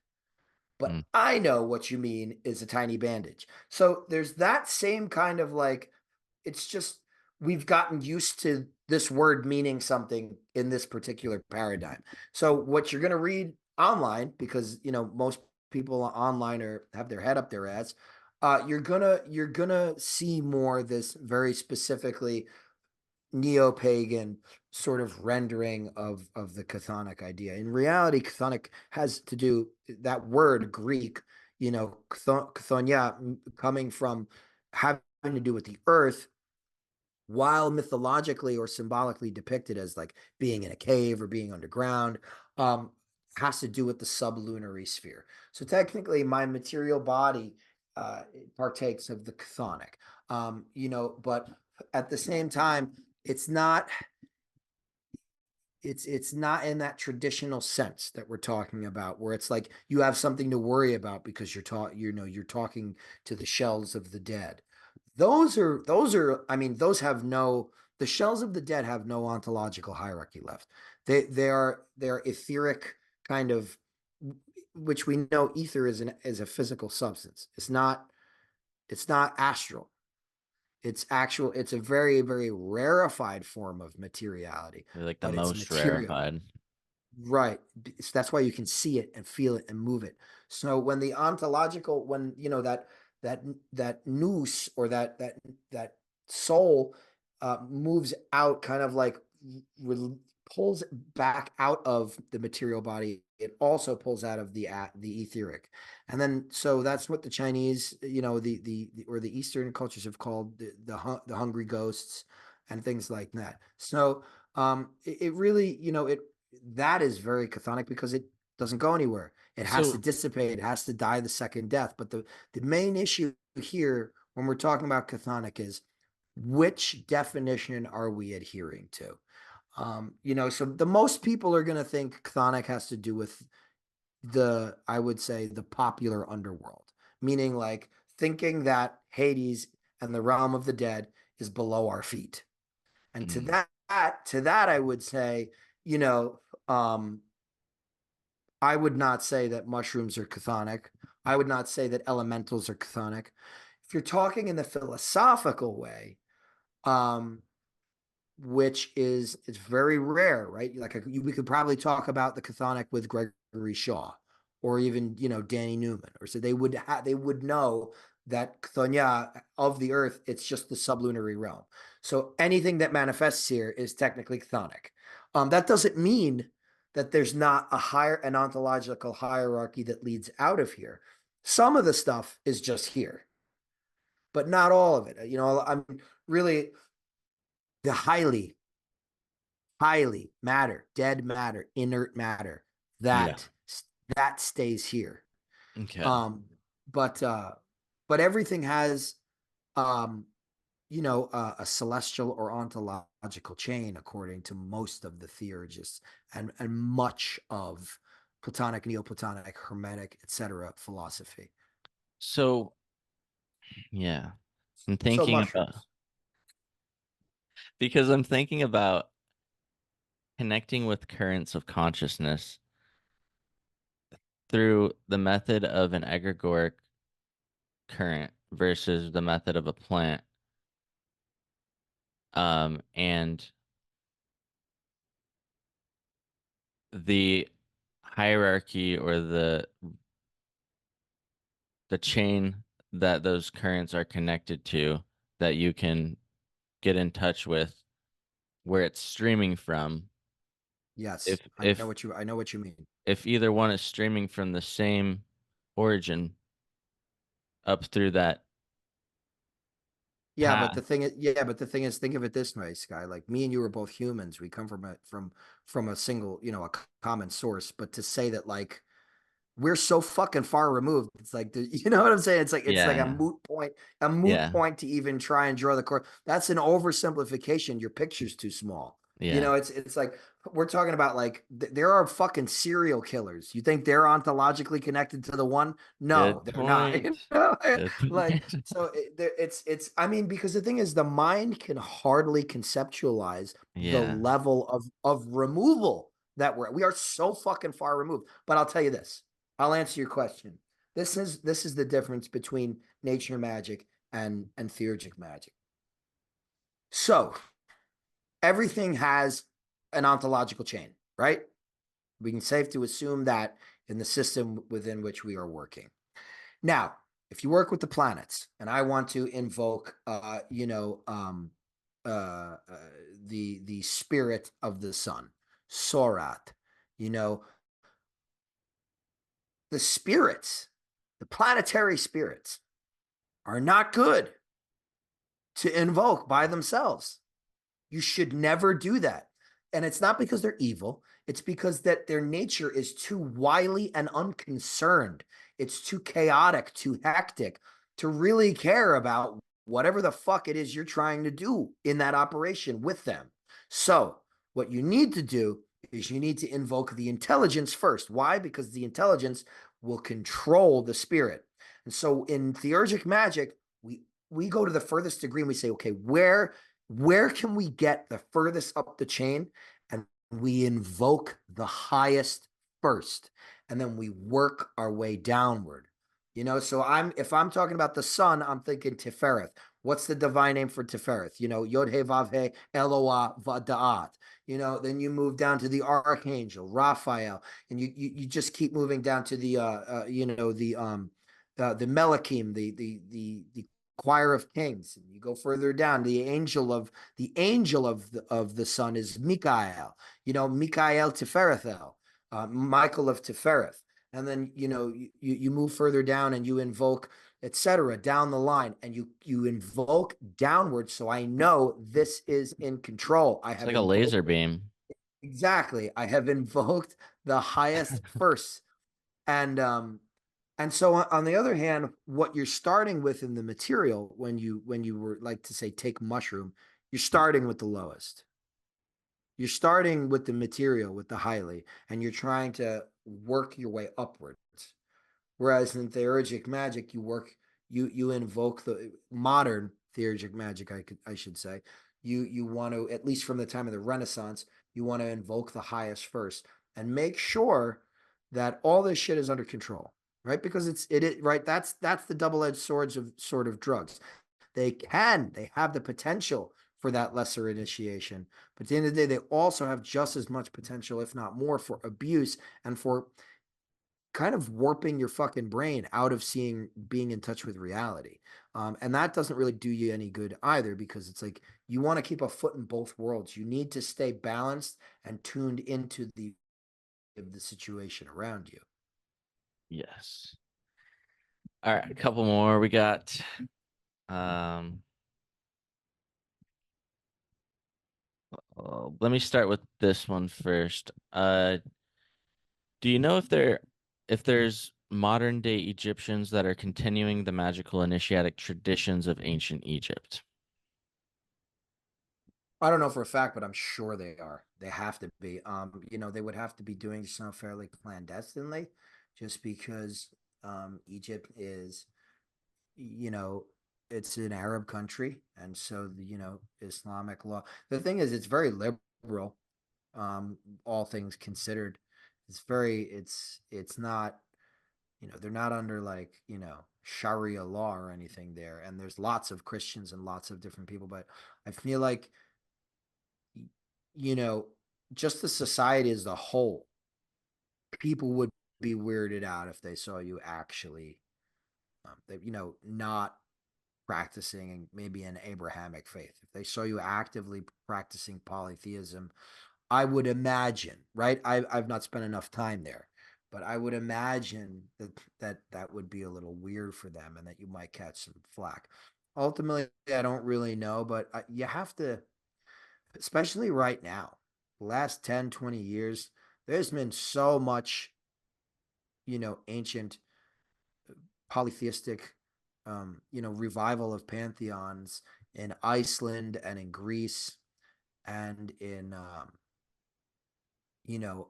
but Mm. I know what you mean is a tiny bandage. So there's that same kind of like, it's just we've gotten used to this word meaning something in this particular paradigm. So what you're going to read online, because most people online have their head up their ass, you're gonna see more this very specifically neo-pagan sort of rendering of the chthonic idea. In reality, chthonic has to do, that word Greek, chthon, coming from having to do with the earth, while mythologically or symbolically depicted as like being in a cave or being underground, um, has to do with the sublunary sphere. So technically, my material body partakes of the chthonic, but at the same time, it's not it's not in that traditional sense that we're talking about, where it's like you have something to worry about because you're talking to the shells of the dead. Those are I mean, those have no the shells of the dead have no ontological hierarchy left. They're etheric kind of, which we know ether is a physical substance. It's not astral. It's a very, very rarefied form of materiality, They're like the but it's most material. rarefied. Right. So that's why you can see it and feel it and move it. So when the ontological, when that nous, or that soul moves out, kind of like pulls back out of the material body, it also pulls out of the etheric. And then so that's what the Chinese, or the Eastern cultures have called the hungry ghosts and things like that. So it really, that is very chthonic because it doesn't go anywhere. It has to So dissipate. It has to die the second death. But the main issue here when we're talking about chthonic is, which definition are we adhering to? So the most people are going to think chthonic has to do with I would say, the popular underworld, meaning like thinking that Hades and the realm of the dead is below our feet. And to mm, that, I would say, you know, um, I would not say that mushrooms are chthonic. I would not say that elementals are chthonic. If you're talking in the philosophical way, um, which is it's very rare, right? Like we could probably talk about the chthonic with Gregory Shaw, or even Danny Newman, or so they would know that chthonic of the earth, it's just the sublunary realm. So anything that manifests here is technically chthonic. That doesn't mean that there's not an ontological hierarchy that leads out of here. Some of the stuff is just here, but not all of it. I'm really the highly dead matter, inert matter, yeah. that that stays here. Okay. Um, but everything has um, a celestial or ontological chain, according to most of the theurgists, and much of Platonic, Neoplatonic, Hermetic, etc. philosophy. So yeah, I'm So thinking about mushrooms. because I'm thinking about connecting with currents of consciousness through the method of an egregoric current versus the method of a plant. And the hierarchy or the chain that those currents are connected to that you can get in touch with where it's streaming from. Yes, If if I know what you mean. if either one is streaming from the same origin up through that path. But the thing is, think of it this way, Sky. Like me and you are both humans. We come from a single, a common source. But to say that, like, we're so fucking far removed, it's like, you know what I'm saying? It's like Yeah, a moot yeah, point to even try and draw the core. That's an oversimplification. Your picture's too small. yeah. It's like we're talking about, like, there are fucking serial killers. You think they're ontologically connected to the one? No, Good they're not. point. Good Like, point. so it's I mean, because the thing is, the mind can hardly conceptualize the Yeah. level of removal that we are so fucking far removed. But I'll tell you this. I'll answer your question. This is the difference between nature magic and theurgic magic. So everything has an ontological chain, right? We can safe to assume that in the system within which we are working. Now, if you work with the planets, and I want to invoke, the spirit of the sun, Sorat, you know, the spirits, the planetary spirits, are not good to invoke by themselves. You should never do that. And it's not because they're evil. It's because that their nature is too wily and unconcerned. It's too chaotic, too hectic to really care about whatever the fuck it is you're trying to do in that operation with them. So what you need to do is you need to invoke the intelligence first. Why? Because the intelligence will control the spirit. And so in theurgic magic, we go to the furthest degree and we say, okay, where can we get the furthest up the chain? And we invoke the highest first, and then we work our way downward. So if I'm talking about the sun, I'm thinking Tifereth. What's the divine name for Tifereth? Yod He Vav He Eloah Vada'at. Then you move down to the archangel Raphael, and you just keep moving down to the the Melachim, the choir of kings, and you go further down. The angel of the sun is Mikael. Mikael Tiferethel, Michael of Tifereth. And then you move further down and you invoke, etc., down the line, and you invoke downward. So I know this is in control. I It's have like a invoked laser beam. exactly. I have invoked the highest first, and so on the other hand, what you're starting with in the material when you were like to say take mushroom, you're starting with the lowest. You're starting with the material, with the highly, and you're trying to work your way upwards. Whereas in theurgic magic, you invoke the modern theurgic magic, I should say. You want to, at least from the time of the Renaissance, you want to invoke the highest first and make sure that all this shit is under control, right? Because it right. That's the double-edged swords of sort of drugs. They have the potential for that lesser initiation, but at the end of the day, they also have just as much potential, if not more, for abuse and for kind of warping your fucking brain out of being in touch with reality. And that doesn't really do you any good either, because it's like you want to keep a foot in both worlds. You need to stay balanced and tuned into the situation around you. Yes. All right, a couple more. We got um let me start with this one first. Do you know if there's modern day Egyptians that are continuing the magical initiatic traditions of ancient Egypt? I don't know for a fact, but I'm sure they are. They have to be. They would have to be doing so fairly clandestinely, just because Egypt is, you know, it's an Arab country, and so Islamic law. The thing is, it's very liberal, all things considered. It's not, they're not under like, Sharia law or anything there. And there's lots of Christians and lots of different people, but I feel like, you know, just the society as a whole, people would be weirded out if they saw you actually, not practicing maybe an Abrahamic faith. If they saw you actively practicing polytheism, I would imagine, right? I've not spent enough time there, but I would imagine that would be a little weird for them, and that you might catch some flack. Ultimately, I don't really know, but you have to, especially right now, the last 10, 20 years, there's been so much, ancient polytheistic, revival of pantheons in Iceland and in Greece and in, you know,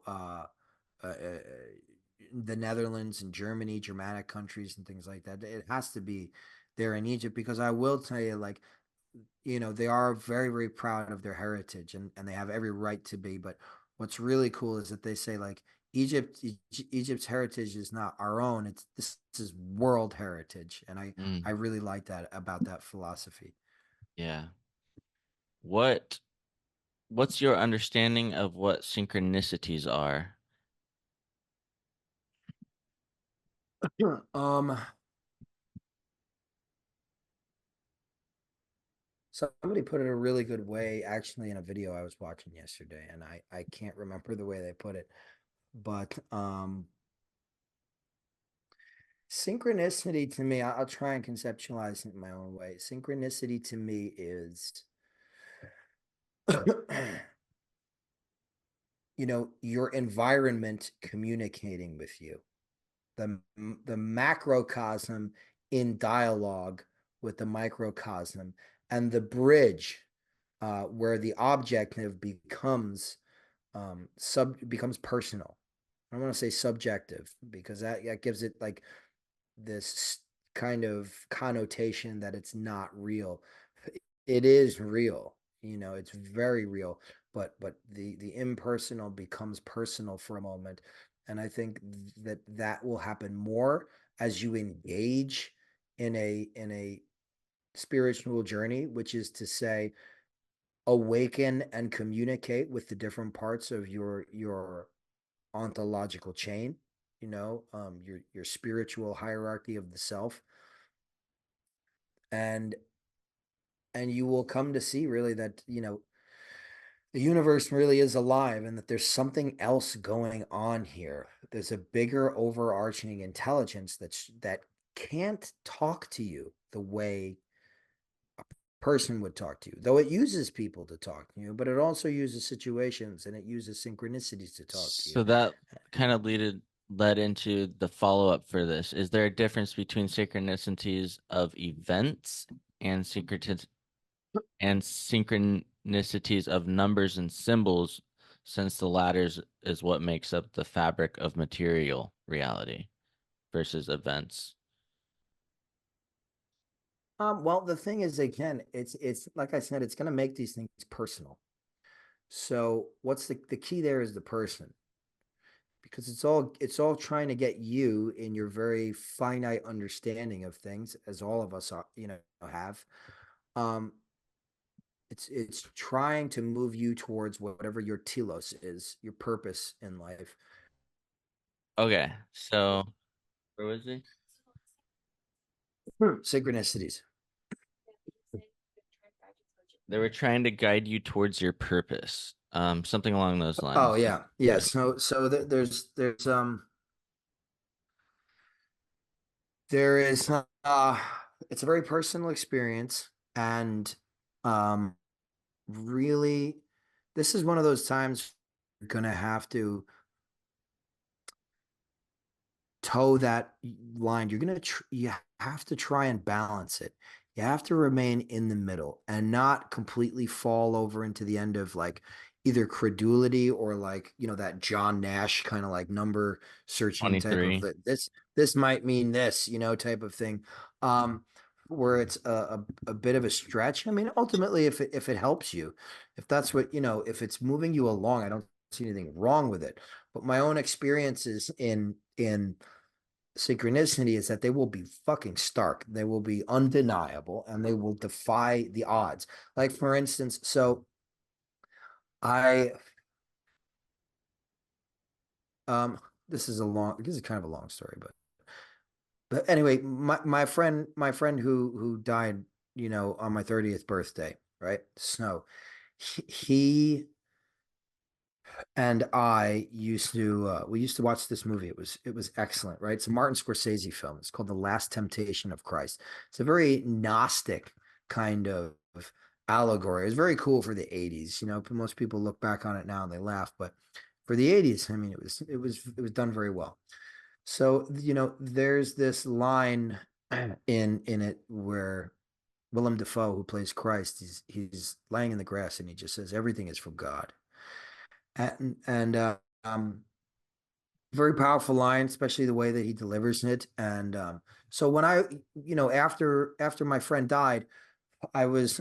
the Netherlands and Germany, Germanic countries and things like that. It has to be there in Egypt, because I will tell you, like, they are very, very proud of their heritage, and they have every right to be. But what's really cool is that they say, like, Egypt's heritage is not our own. This is world heritage. And I Mm, really like that about that philosophy. yeah. What what's your understanding of what synchronicities are? um Somebody put it a really good way, actually, in a video I was watching yesterday, and I can't remember the way they put it, but synchronicity to me, I'll try and conceptualize it in my own way. Synchronicity to me is, your environment communicating with you, the macrocosm in dialogue with the microcosm, and the bridge, where the objective becomes, becomes personal. I don't want to say subjective because that gives it like this kind of connotation that it's not real. It is real, it's very real, but the impersonal becomes personal for a moment. And I think that will happen more as you engage in a spiritual journey, which is to say awaken and communicate with the different parts of your ontological chain, your spiritual hierarchy of the self. And and you will come to see really that the universe really is alive and that there's something else going on here. There's a bigger overarching intelligence that can't talk to you the way a person would talk to you, though it uses people to talk to you, but it also uses situations and it uses synchronicities to talk to you. So that kind of led into the follow-up for this. Is there a difference between synchronicities of events and synchronicities of numbers and symbols, since the latter is what makes up the fabric of material reality versus events? Well, the thing is, again, it's like I said, it's going to make these things personal. So what's the key there is the person, because it's all trying to get you in your very finite understanding of things, as all of us are, have. Um, it's trying to move you towards whatever your telos is, your purpose in life. Okay, so where was he? Synchronicities. They were trying to guide you towards your purpose. Something along those Oh lines. yeah, yeah. So there is it's a very personal experience, and um really, this is one of those times you're gonna have to toe that line. You have to try and balance it. You have to remain in the middle and not completely fall over into the end of like either credulity or like, that John Nash kind of like number searching type of 23. this might mean this, type of thing. Um, where it's a bit of a stretch. I mean, ultimately, if it helps you, if that's what, if it's moving you along, I don't see anything wrong with it. But my own experiences in synchronicity is that they will be fucking stark. They will be undeniable and they will defy the odds. Like for instance, so I um this is kind of a long story, but anyway, my friend who died, on my 30th birthday, right? Snow. He and I used to we used to watch this movie. It was excellent, right? It's a Martin Scorsese film. It's called The Last Temptation of Christ. It's a very Gnostic kind of allegory. It was very cool for the 80s. Most people look back on it now and they laugh, but for the 80s, I mean, it was done very well. So, there's this line in it where Willem Dafoe, who plays Christ, he's laying in the grass and he just says, "Everything is from God." And very powerful line, especially the way that he delivers it. And so when after my friend died, I was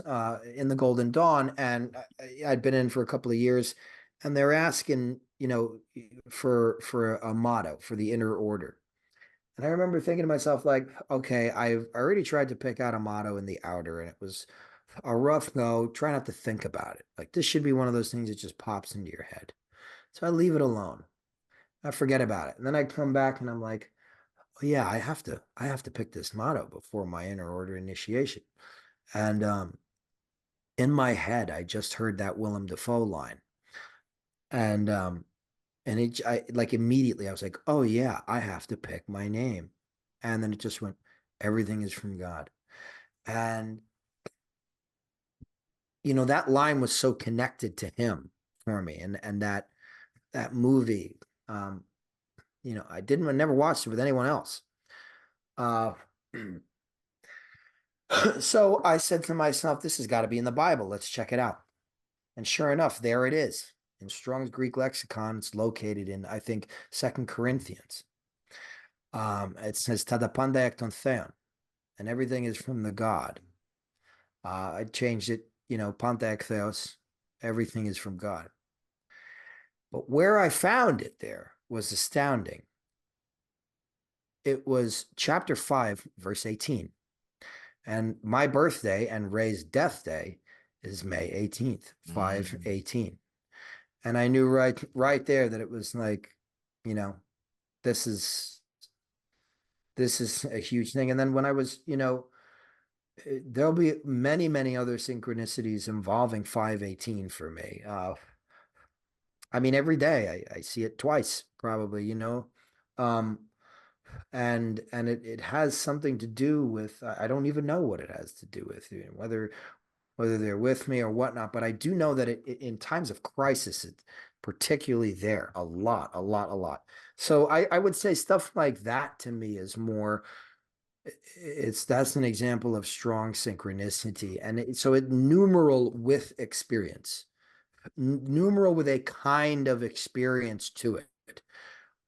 in the Golden Dawn, and I'd been in for a couple of years, and they're asking, for a motto for the inner order. And I remember thinking to myself, like, okay, I've already tried to pick out a motto in the outer, and it was a rough go. Try not to think about it. Like, this should be one of those things that just pops into your head. So I leave it alone. I forget about it. And then I come back and I'm like, oh yeah, I have to pick this motto before my inner order initiation. And in my head, I just heard that Willem Dafoe line. And I like immediately I was like, oh yeah, I have to pick my name. And then it just went, everything is from God. And that line was so connected to him for me. And that movie, um, I never watched it with anyone else. Uh, so I said to myself, this has got to be in the Bible. Let's check it out. And sure enough, there it is. In Strong's Greek lexicon, it's located in, I think, Second Corinthians. It says tadapanda ekton theon, and everything is from the God. I changed it, panta ek theos, everything is from God. But where I found it there was astounding. It was chapter 5, verse 18. And my birthday and Ray's death day is May 18th, 5/18. And I knew right there that it was like, this is a huge thing. And then when I was, there'll be many, many other synchronicities involving 5/18 for me. I mean, every day I see it twice, probably, um, and it has something to do with, I don't even know what it has to do with, whether they're with me or whatnot, but I do know that in times of crisis, it's particularly there a lot, a lot, a lot. So I would say stuff like that to me is more, that's an example of strong synchronicity. And so it numeral with experience, numeral with a kind of experience to it.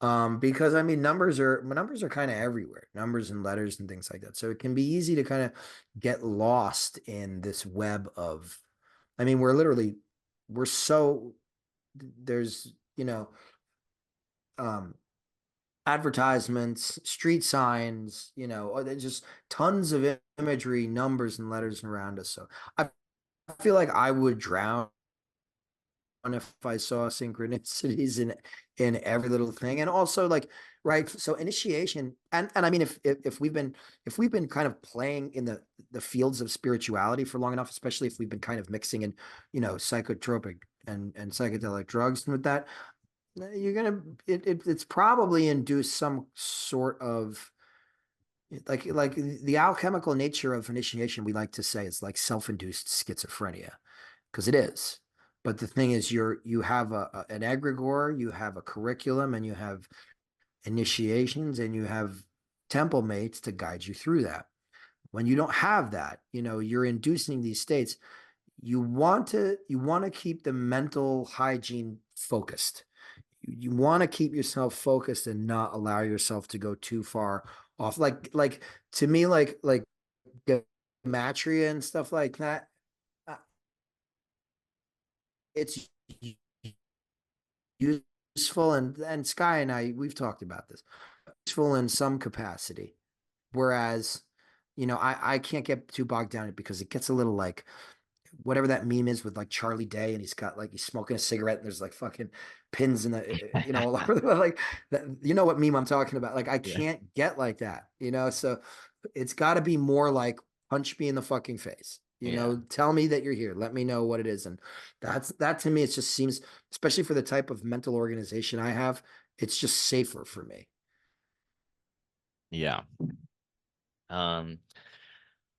Because I mean, numbers are kind of everywhere, numbers and letters and things like that. So it can be easy to kind of get lost in this web of, I mean, we're so, there's, um, advertisements, street signs, there's just tons of imagery, numbers and letters around us. So I feel like I would drown if I saw synchronicities in every little thing. And also, like, right, so initiation, and I mean, if we've been kind of playing in the fields of spirituality for long enough, especially if we've been kind of mixing in, psychotropic and psychedelic drugs with that, you're gonna it's probably induced some sort of, like the alchemical nature of initiation. We like to say it's like self-induced schizophrenia, because it is. But the thing is, you have an egregore, you have a curriculum, and you have initiations, and you have temple mates to guide you through that. When you don't have that, you're inducing these states. You want to keep the mental hygiene focused. You want to keep yourself focused and not allow yourself to go too far off. Like to me, like gematria and stuff like that. uh, It's useful, and Sky and we've talked about this. Useful in some capacity, whereas, I can't get too bogged down in it, because it gets a little like whatever that meme is with like Charlie Day, and he's smoking a cigarette, and there's like fucking pins in the, all over like that. You know what meme I'm talking about? Like, I Yeah. can't get like that, so it's got to be more like punch me in the fucking face. Yeah. Tell me that you're here. Let me know what it is. And that to me, it just seems, especially for the type of mental organization I have, it's just safer for me. Yeah.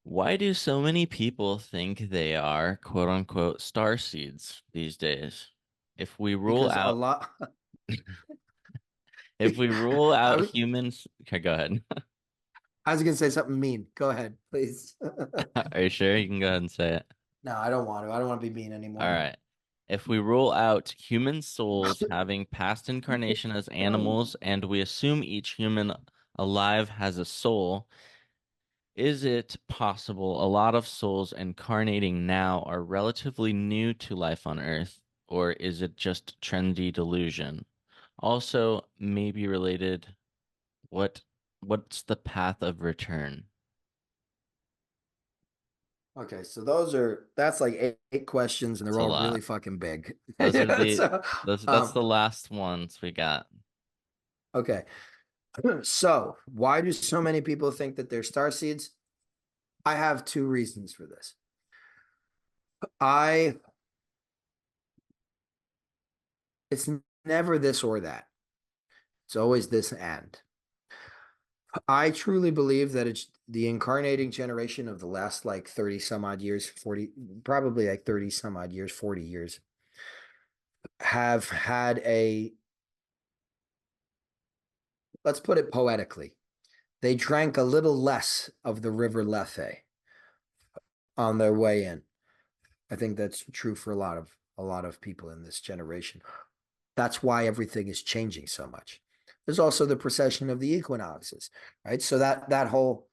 Why do so many people think they are quote unquote starseeds these days? If we rule Because a out lot, if we rule I out was, humans, okay, go ahead. I was gonna say something mean. Go ahead, please. Are you sure? You can go ahead and say it. No, I don't want to. I don't want to be mean All anymore. right. If we rule out human souls having past incarnation as animals, and we assume each human alive has a soul, is it possible a lot of souls incarnating now are relatively new to life on Earth, or is it just trendy delusion? Also, maybe related, what what's the path of return? Okay, so that's like eight questions, and It's they're a all really lot. fucking big. Those are the So, that's the last ones we got. okay. So why do so many people think that they're star seeds? I have two reasons for this. I It's never this or that. It's always this and. I truly believe that it's the incarnating generation of the last like 30 some odd years, 40, probably like 30 some odd years, 40 years, have had let's put it poetically, they drank a little less of the river Lethe on their way in. I think that's true for a lot a lot of people in this generation. That's why everything is changing so much. There's also the precession of the equinoxes, right? So that whole,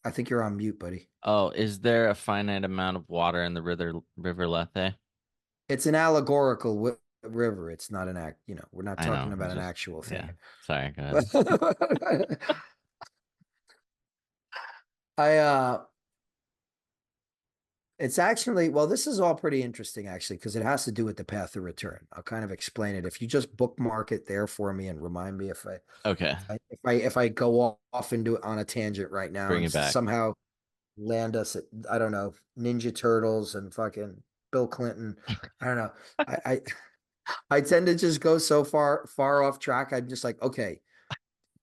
I think you're on mute, buddy. Oh, is there a finite amount of water in the River Lethe? It's an allegorical river. It's not an act. We're not I talking know. about an actual Yeah. thing. Sorry, go ahead. I It's actually, well, this is all pretty interesting actually, because it has to do with the path of return. I'll kind of explain it. If you just bookmark it there for me and remind me Okay. if I go off into it on a tangent right now Bring and it back. somehow land us at, I don't know, Ninja Turtles and fucking Bill Clinton. I don't know. I I, I tend to just go so far off track. I'm just like, okay,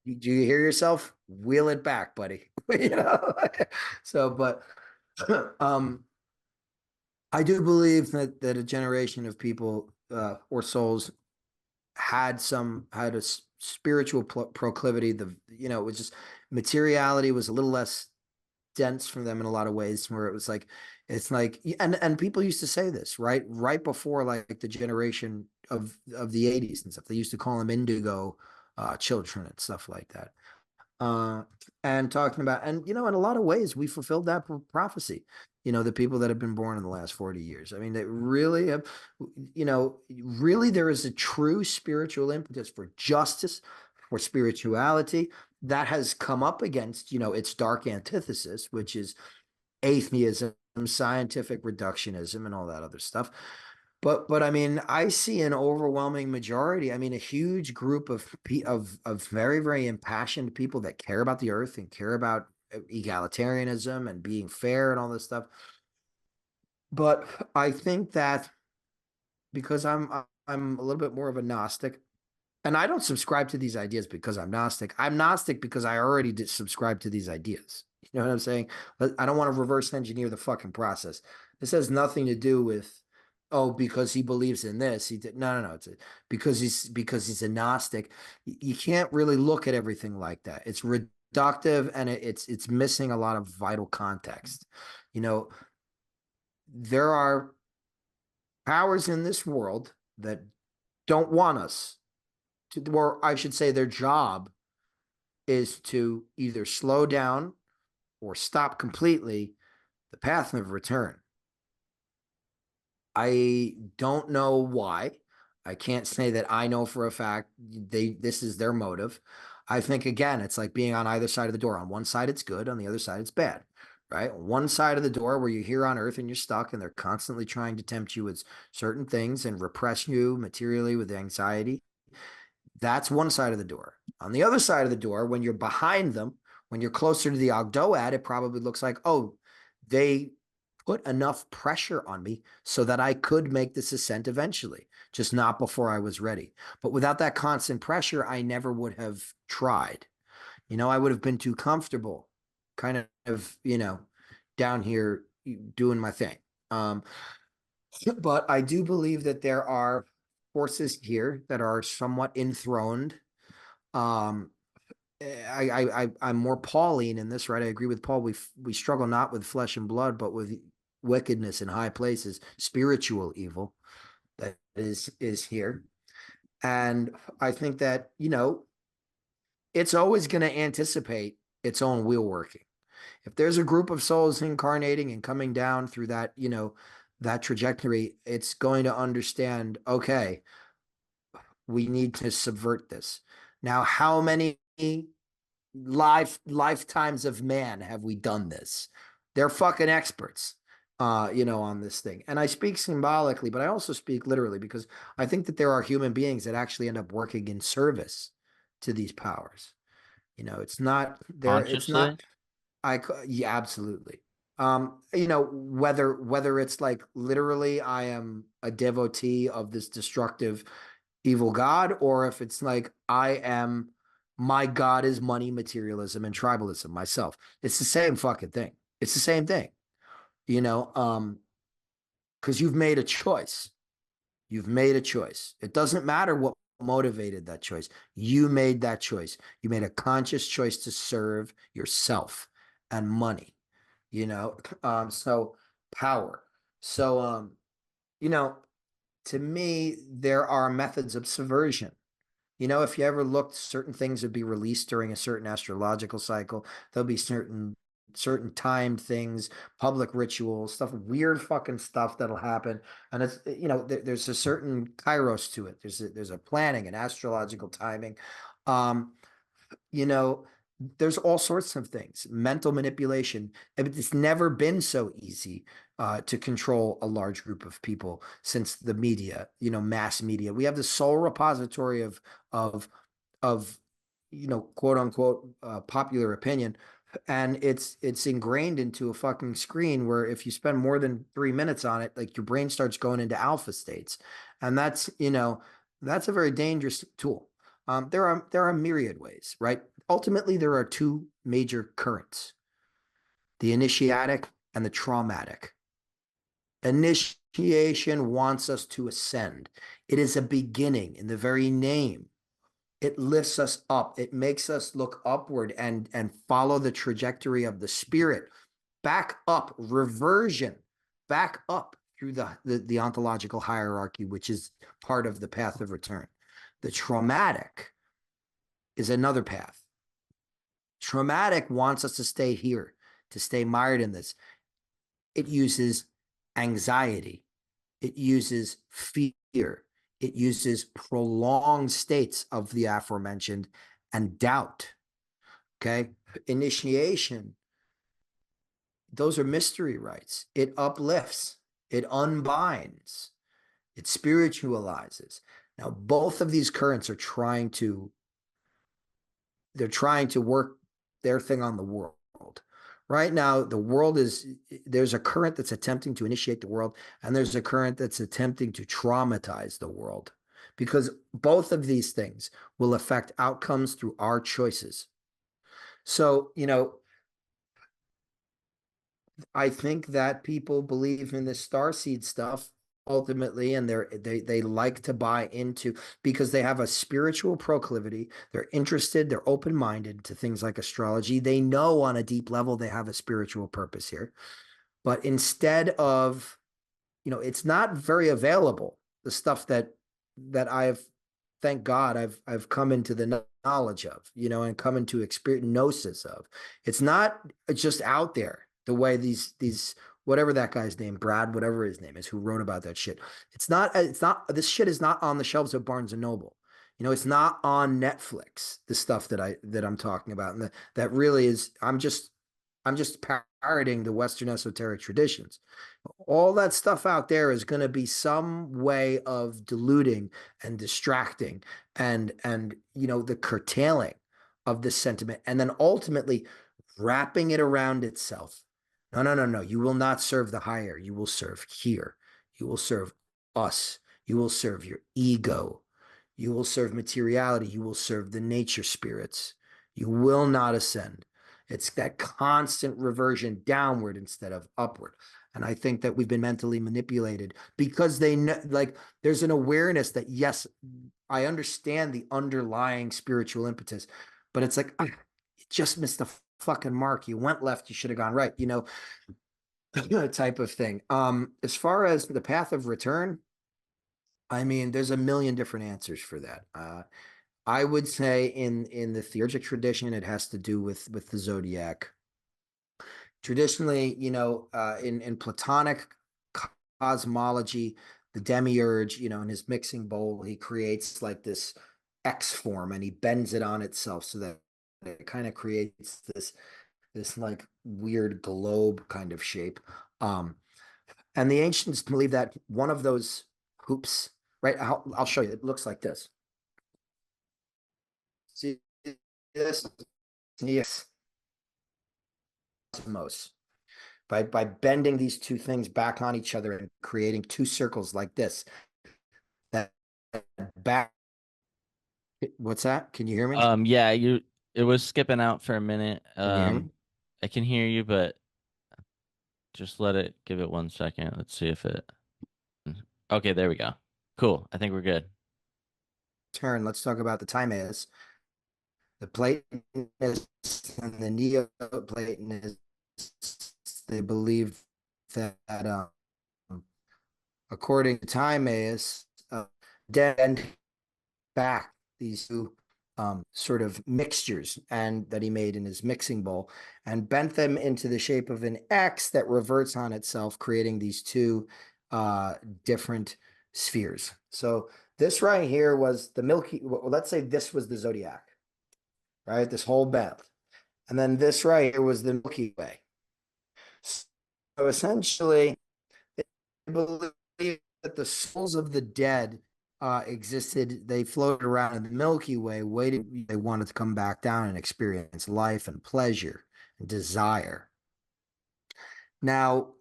do you hear yourself? Wheel it back, buddy. you know. So, but um I do believe that a generation of people or souls had a spiritual proclivity. It was just materiality was a little less dense for them in a lot of ways, where it's like, and people used to say this right before like the generation of the 80s and stuff. They used to call them indigo children and stuff like that. uh, and talking about, and in a lot of ways, we fulfilled that prophecy. The people that have been born in the last 40 years. I mean, they really have, really, there is a true spiritual impetus for justice, for spirituality that has come up against, its dark antithesis, which is atheism, scientific reductionism, and all that other stuff. But I mean, I see an overwhelming majority. I mean, a huge group of very, very impassioned people that care about the earth and care about egalitarianism and being fair and all this stuff. But I think that because I'm a little bit more of a Gnostic, and I don't subscribe to these ideas because I'm Gnostic. I'm Gnostic because I already did subscribe to these ideas. You know what I'm saying? But I don't want to reverse engineer the fucking process. This has nothing to do with, oh, because he believes in this. He did no. Because he's a Gnostic. You can't really look at everything like that. It's reductive and it's missing a lot of vital context. You know, there are powers in this world that don't want us to, or I should say their job is to either slow down or stop completely the path of return. I don't know why. I can't say that I know for a fact this is their motive. I think again, it's like being on either side of the door. On one side it's good, on the other side it's bad. Right? One side of the door where you're here on earth and you're stuck and they're constantly trying to tempt you with certain things and repress you materially with anxiety. That's one side of the door. On the other side of the door, when you're behind them, when you're closer to the Ogdoad, it probably looks like, oh, they put enough pressure on me so that I could make this ascent eventually, just not before I was ready. But without that constant pressure, I never would have tried. I would have been too comfortable, kind of, down here doing my thing. But I do believe that there are forces here that are somewhat enthroned. Um, I'm more Pauline in this, right? I agree with Paul. We struggle not with flesh and blood, but with wickedness in high places, spiritual evil that is here. And I think that, it's always going to anticipate its own wheel working. If there's a group of souls incarnating and coming down through that, that trajectory, it's going to understand, okay, we need to subvert this. Now, how many lifetimes of man have we done this? They're fucking experts, on this thing. And I speak symbolically, but I also speak literally because I think that there are human beings that actually end up working in service to these powers. It's not there. It's Consciously? not. Yeah, absolutely. Whether it's like literally I am a devotee of this destructive evil god, or if it's like my god is money, materialism, and tribalism myself. It's the same fucking thing. It's the same thing, you know, because you've made a choice. You've made a choice. It doesn't matter what motivated that choice. You made that choice. You made a conscious choice to serve yourself and money, so power. So, you know, to me, there are methods of subversion. You know, if you ever looked, certain things would be released during a certain astrological cycle. There'll be certain timed things, public rituals, stuff, weird fucking stuff that'll happen. And it's, you know, there's a certain kairos to it. There's a planning, an astrological timing. Um, you know, there's all sorts of things, mental manipulation. It's never been so easy to control a large group of people since the media, you know, mass media. We have the sole repository of of you know, quote unquote popular opinion, and it's ingrained into a fucking screen where if you spend more than 3 minutes on it, like your brain starts going into alpha states, and that's, you know, that's a very dangerous tool. There are myriad ways, right? Ultimately, there are two major currents: the initiatic and the traumatic. Initiation wants us to ascend. It is a beginning in the very name. It lifts us up. It makes us look upward and follow the trajectory of the spirit, back up, reversion, back up through the ontological hierarchy, which is part of the path of return. The traumatic is another path. Traumatic wants us to stay here, to stay mired in this. It uses anxiety. It uses fear. It uses prolonged states of the aforementioned and doubt. Okay. Initiation, those are mystery rites. It uplifts, it unbinds, it spiritualizes. Now, both of these currents are they're trying to work their thing on the world. Right now, the world there's a current that's attempting to initiate the world, and there's a current that's attempting to traumatize the world, because both of these things will affect outcomes through our choices. So, you know, I think that people believe in this starseed stuff ultimately, and they like to buy into, because they have a spiritual proclivity. They're interested, they're open-minded to things like astrology. They know on a deep level they have a spiritual purpose here. But instead of, you know, it's not very available, the stuff that I've, thank God, I've come into the knowledge of, you know, and come into experience gnosis of. It's just out there the way these whatever that guy's name, Brad, whatever his name is, who wrote about that shit. It's not this shit is not on the shelves of Barnes and Noble. You know, it's not on Netflix, the stuff that I'm talking about. And that really is, I'm just parroting the Western esoteric traditions. All that stuff out there is going to be some way of diluting and distracting and you know, the curtailing of this sentiment, and then ultimately wrapping it around itself. No, no, no, no. You will not serve the higher. You will serve here. You will serve us. You will serve your ego. You will serve materiality. You will serve the nature spirits. You will not ascend. It's that constant reversion downward instead of upward. And I think that we've been mentally manipulated because they know, like, there's an awareness that, yes, I understand the underlying spiritual impetus, but it's like, you just missed the fucking mark. You went left, you should have gone right, you know, type of thing. As far as the path of return, I mean, there's a million different answers for that. I would say in the theurgic tradition, it has to do with the zodiac. Traditionally, you know, in Platonic cosmology, the demiurge, you know, in his mixing bowl, he creates like this X form and he bends it on itself so that it kind of creates this like weird globe kind of shape. Um, and the ancients believe that one of those hoops, right? I'll show you. It looks like this. See this? Yes, cosmos. By bending these two things back on each other and creating two circles like this. That back. What's that? Can you hear me? Yeah, it was skipping out for a minute. Can you hear me? I can hear you, but just give it 1 second. Let's see if it. Okay, there we go. Cool. I think we're good. Turn. Let's talk about the time is. The Platonists and the Neoplatonists, they believe that according to Timaeus, dead back these two sort of mixtures and that he made in his mixing bowl and bent them into the shape of an X that reverts on itself, creating these two different spheres. So this right here was the Milky. Well, let's say this was the zodiac, right? This whole belt, and then this right here was the Milky Way. So essentially, they believe that the souls of the dead existed. They floated around in the Milky Way, waiting. They wanted to come back down and experience life and pleasure and desire. Now,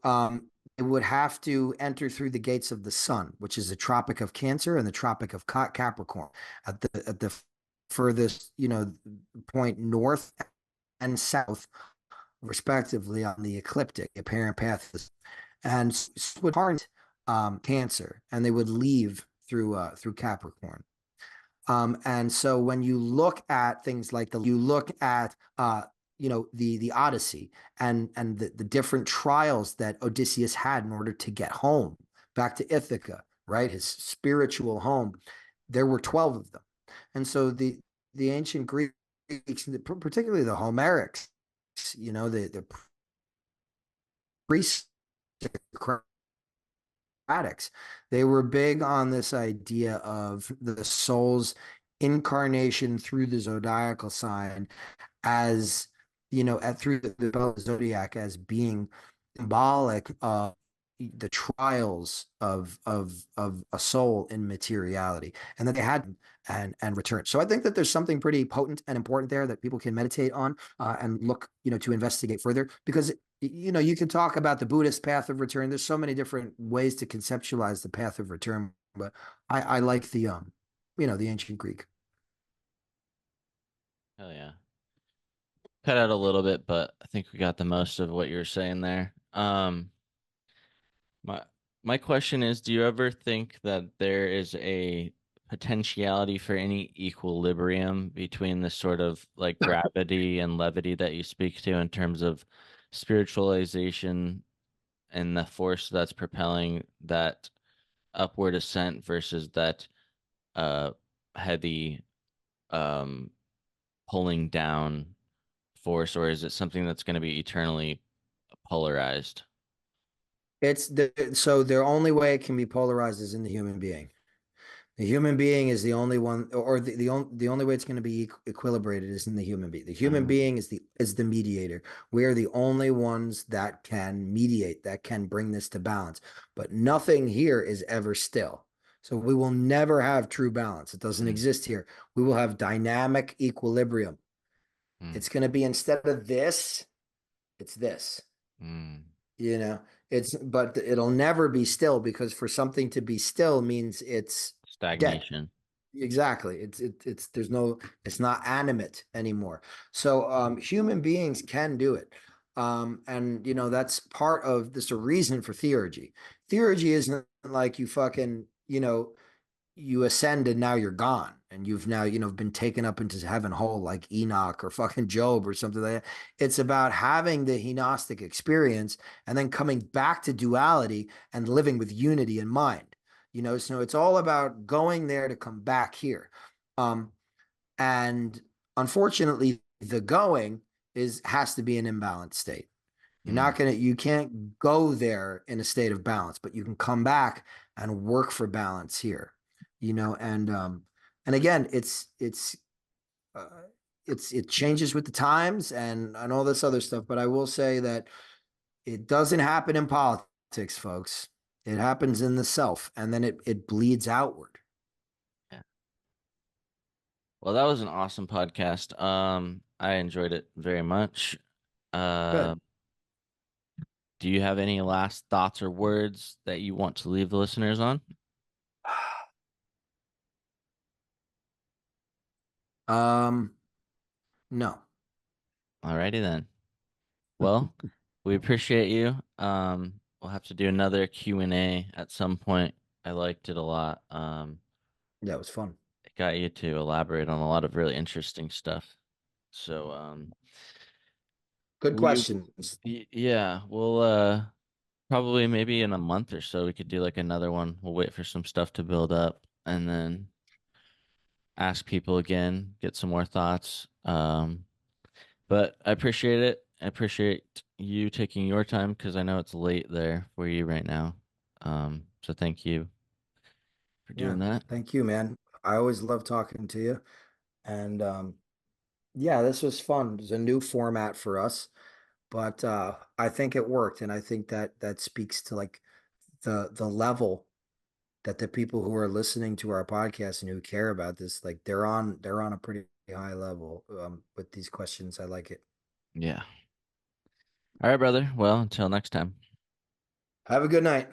it would have to enter through the gates of the sun, which is the Tropic of Cancer and the Tropic of Capricorn, at the furthest point north and south, respectively, on the ecliptic apparent path, and would harness Cancer, and they would leave through Capricorn. And so when you look at things like you look at the Odyssey and the different trials that Odysseus had in order to get home back to Ithaca, right, his spiritual home, there were 12 of them. And so the ancient Greeks, particularly the Homerics, the priests, they were big on this idea of the soul's incarnation through the zodiacal sign as, through the zodiac as being symbolic of the trials of a soul in materiality, and that they had and return. So I think that there's something pretty potent and important there that people can meditate on and look, to investigate further, because you can talk about the Buddhist path of return. There's so many different ways to conceptualize the path of return, but I like the ancient Greek. Hell yeah. Cut out a little bit, but I think we got the most of what you were saying there. My my question is, do you ever think that there is a potentiality for any equilibrium between the sort of like gravity and levity that you speak to in terms of spiritualization and the force that's propelling that upward ascent versus that uh heavy um pulling down force, or is it something that's going to be eternally polarized? So the only way it can be polarized is in the human being. The human being is the only one, or the only way it's going to be equilibrated is in the human being. The human Um, being is the mediator. We are the only ones that can mediate, that can bring this to balance. But nothing here is ever still. So we will never have true balance. It doesn't mm, exist here. We will have dynamic equilibrium. mm, It's going to be, instead of this, it's this. mm. You know, but it'll never be still, because for something to be still means it's dead. Stagnation. Exactly. It's not animate anymore. So human beings can do it. And that's part of this, a reason for theurgy. Theurgy isn't like you fucking, you ascend and now you're gone and you've now been taken up into heaven whole like Enoch or fucking Job or something like that. It's about having the henostic experience and then coming back to duality and living with unity in mind. So it's all about going there to come back here. And unfortunately, the going has to be an imbalanced state. Mm, You can't go there in a state of balance, but you can come back and work for balance here, and again, uh, it changes with the times and all this other stuff. But I will say that it doesn't happen in politics, folks. It happens in the self, and then it bleeds outward. yeah. Well, that was an awesome podcast. I enjoyed it very much. Uh, Good. do you have any last thoughts or words that you want to leave the listeners on? Um, no. Alrighty then. Well, we appreciate you. We'll have to do another Q&A at some point. I liked it a lot. Yeah, it was fun. It got you to elaborate on a lot of really interesting stuff. So, Good we questions. yeah, we'll probably maybe in a month or so we could do like another one. We'll wait for some stuff to build up and then ask people again, get some more thoughts. But I appreciate it. I appreciate you taking your time because I know it's late there for you right now. So thank you for Yeah, doing that. thank you, man. I always love talking to you. And yeah, this was fun. It's a new format for us, but I think it worked, and I think that that speaks to like the level that the people who are listening to our podcast and who care about this, like they're on a pretty high level with these questions. I like it. Yeah. All right, brother. Well, until next time. Have a good night.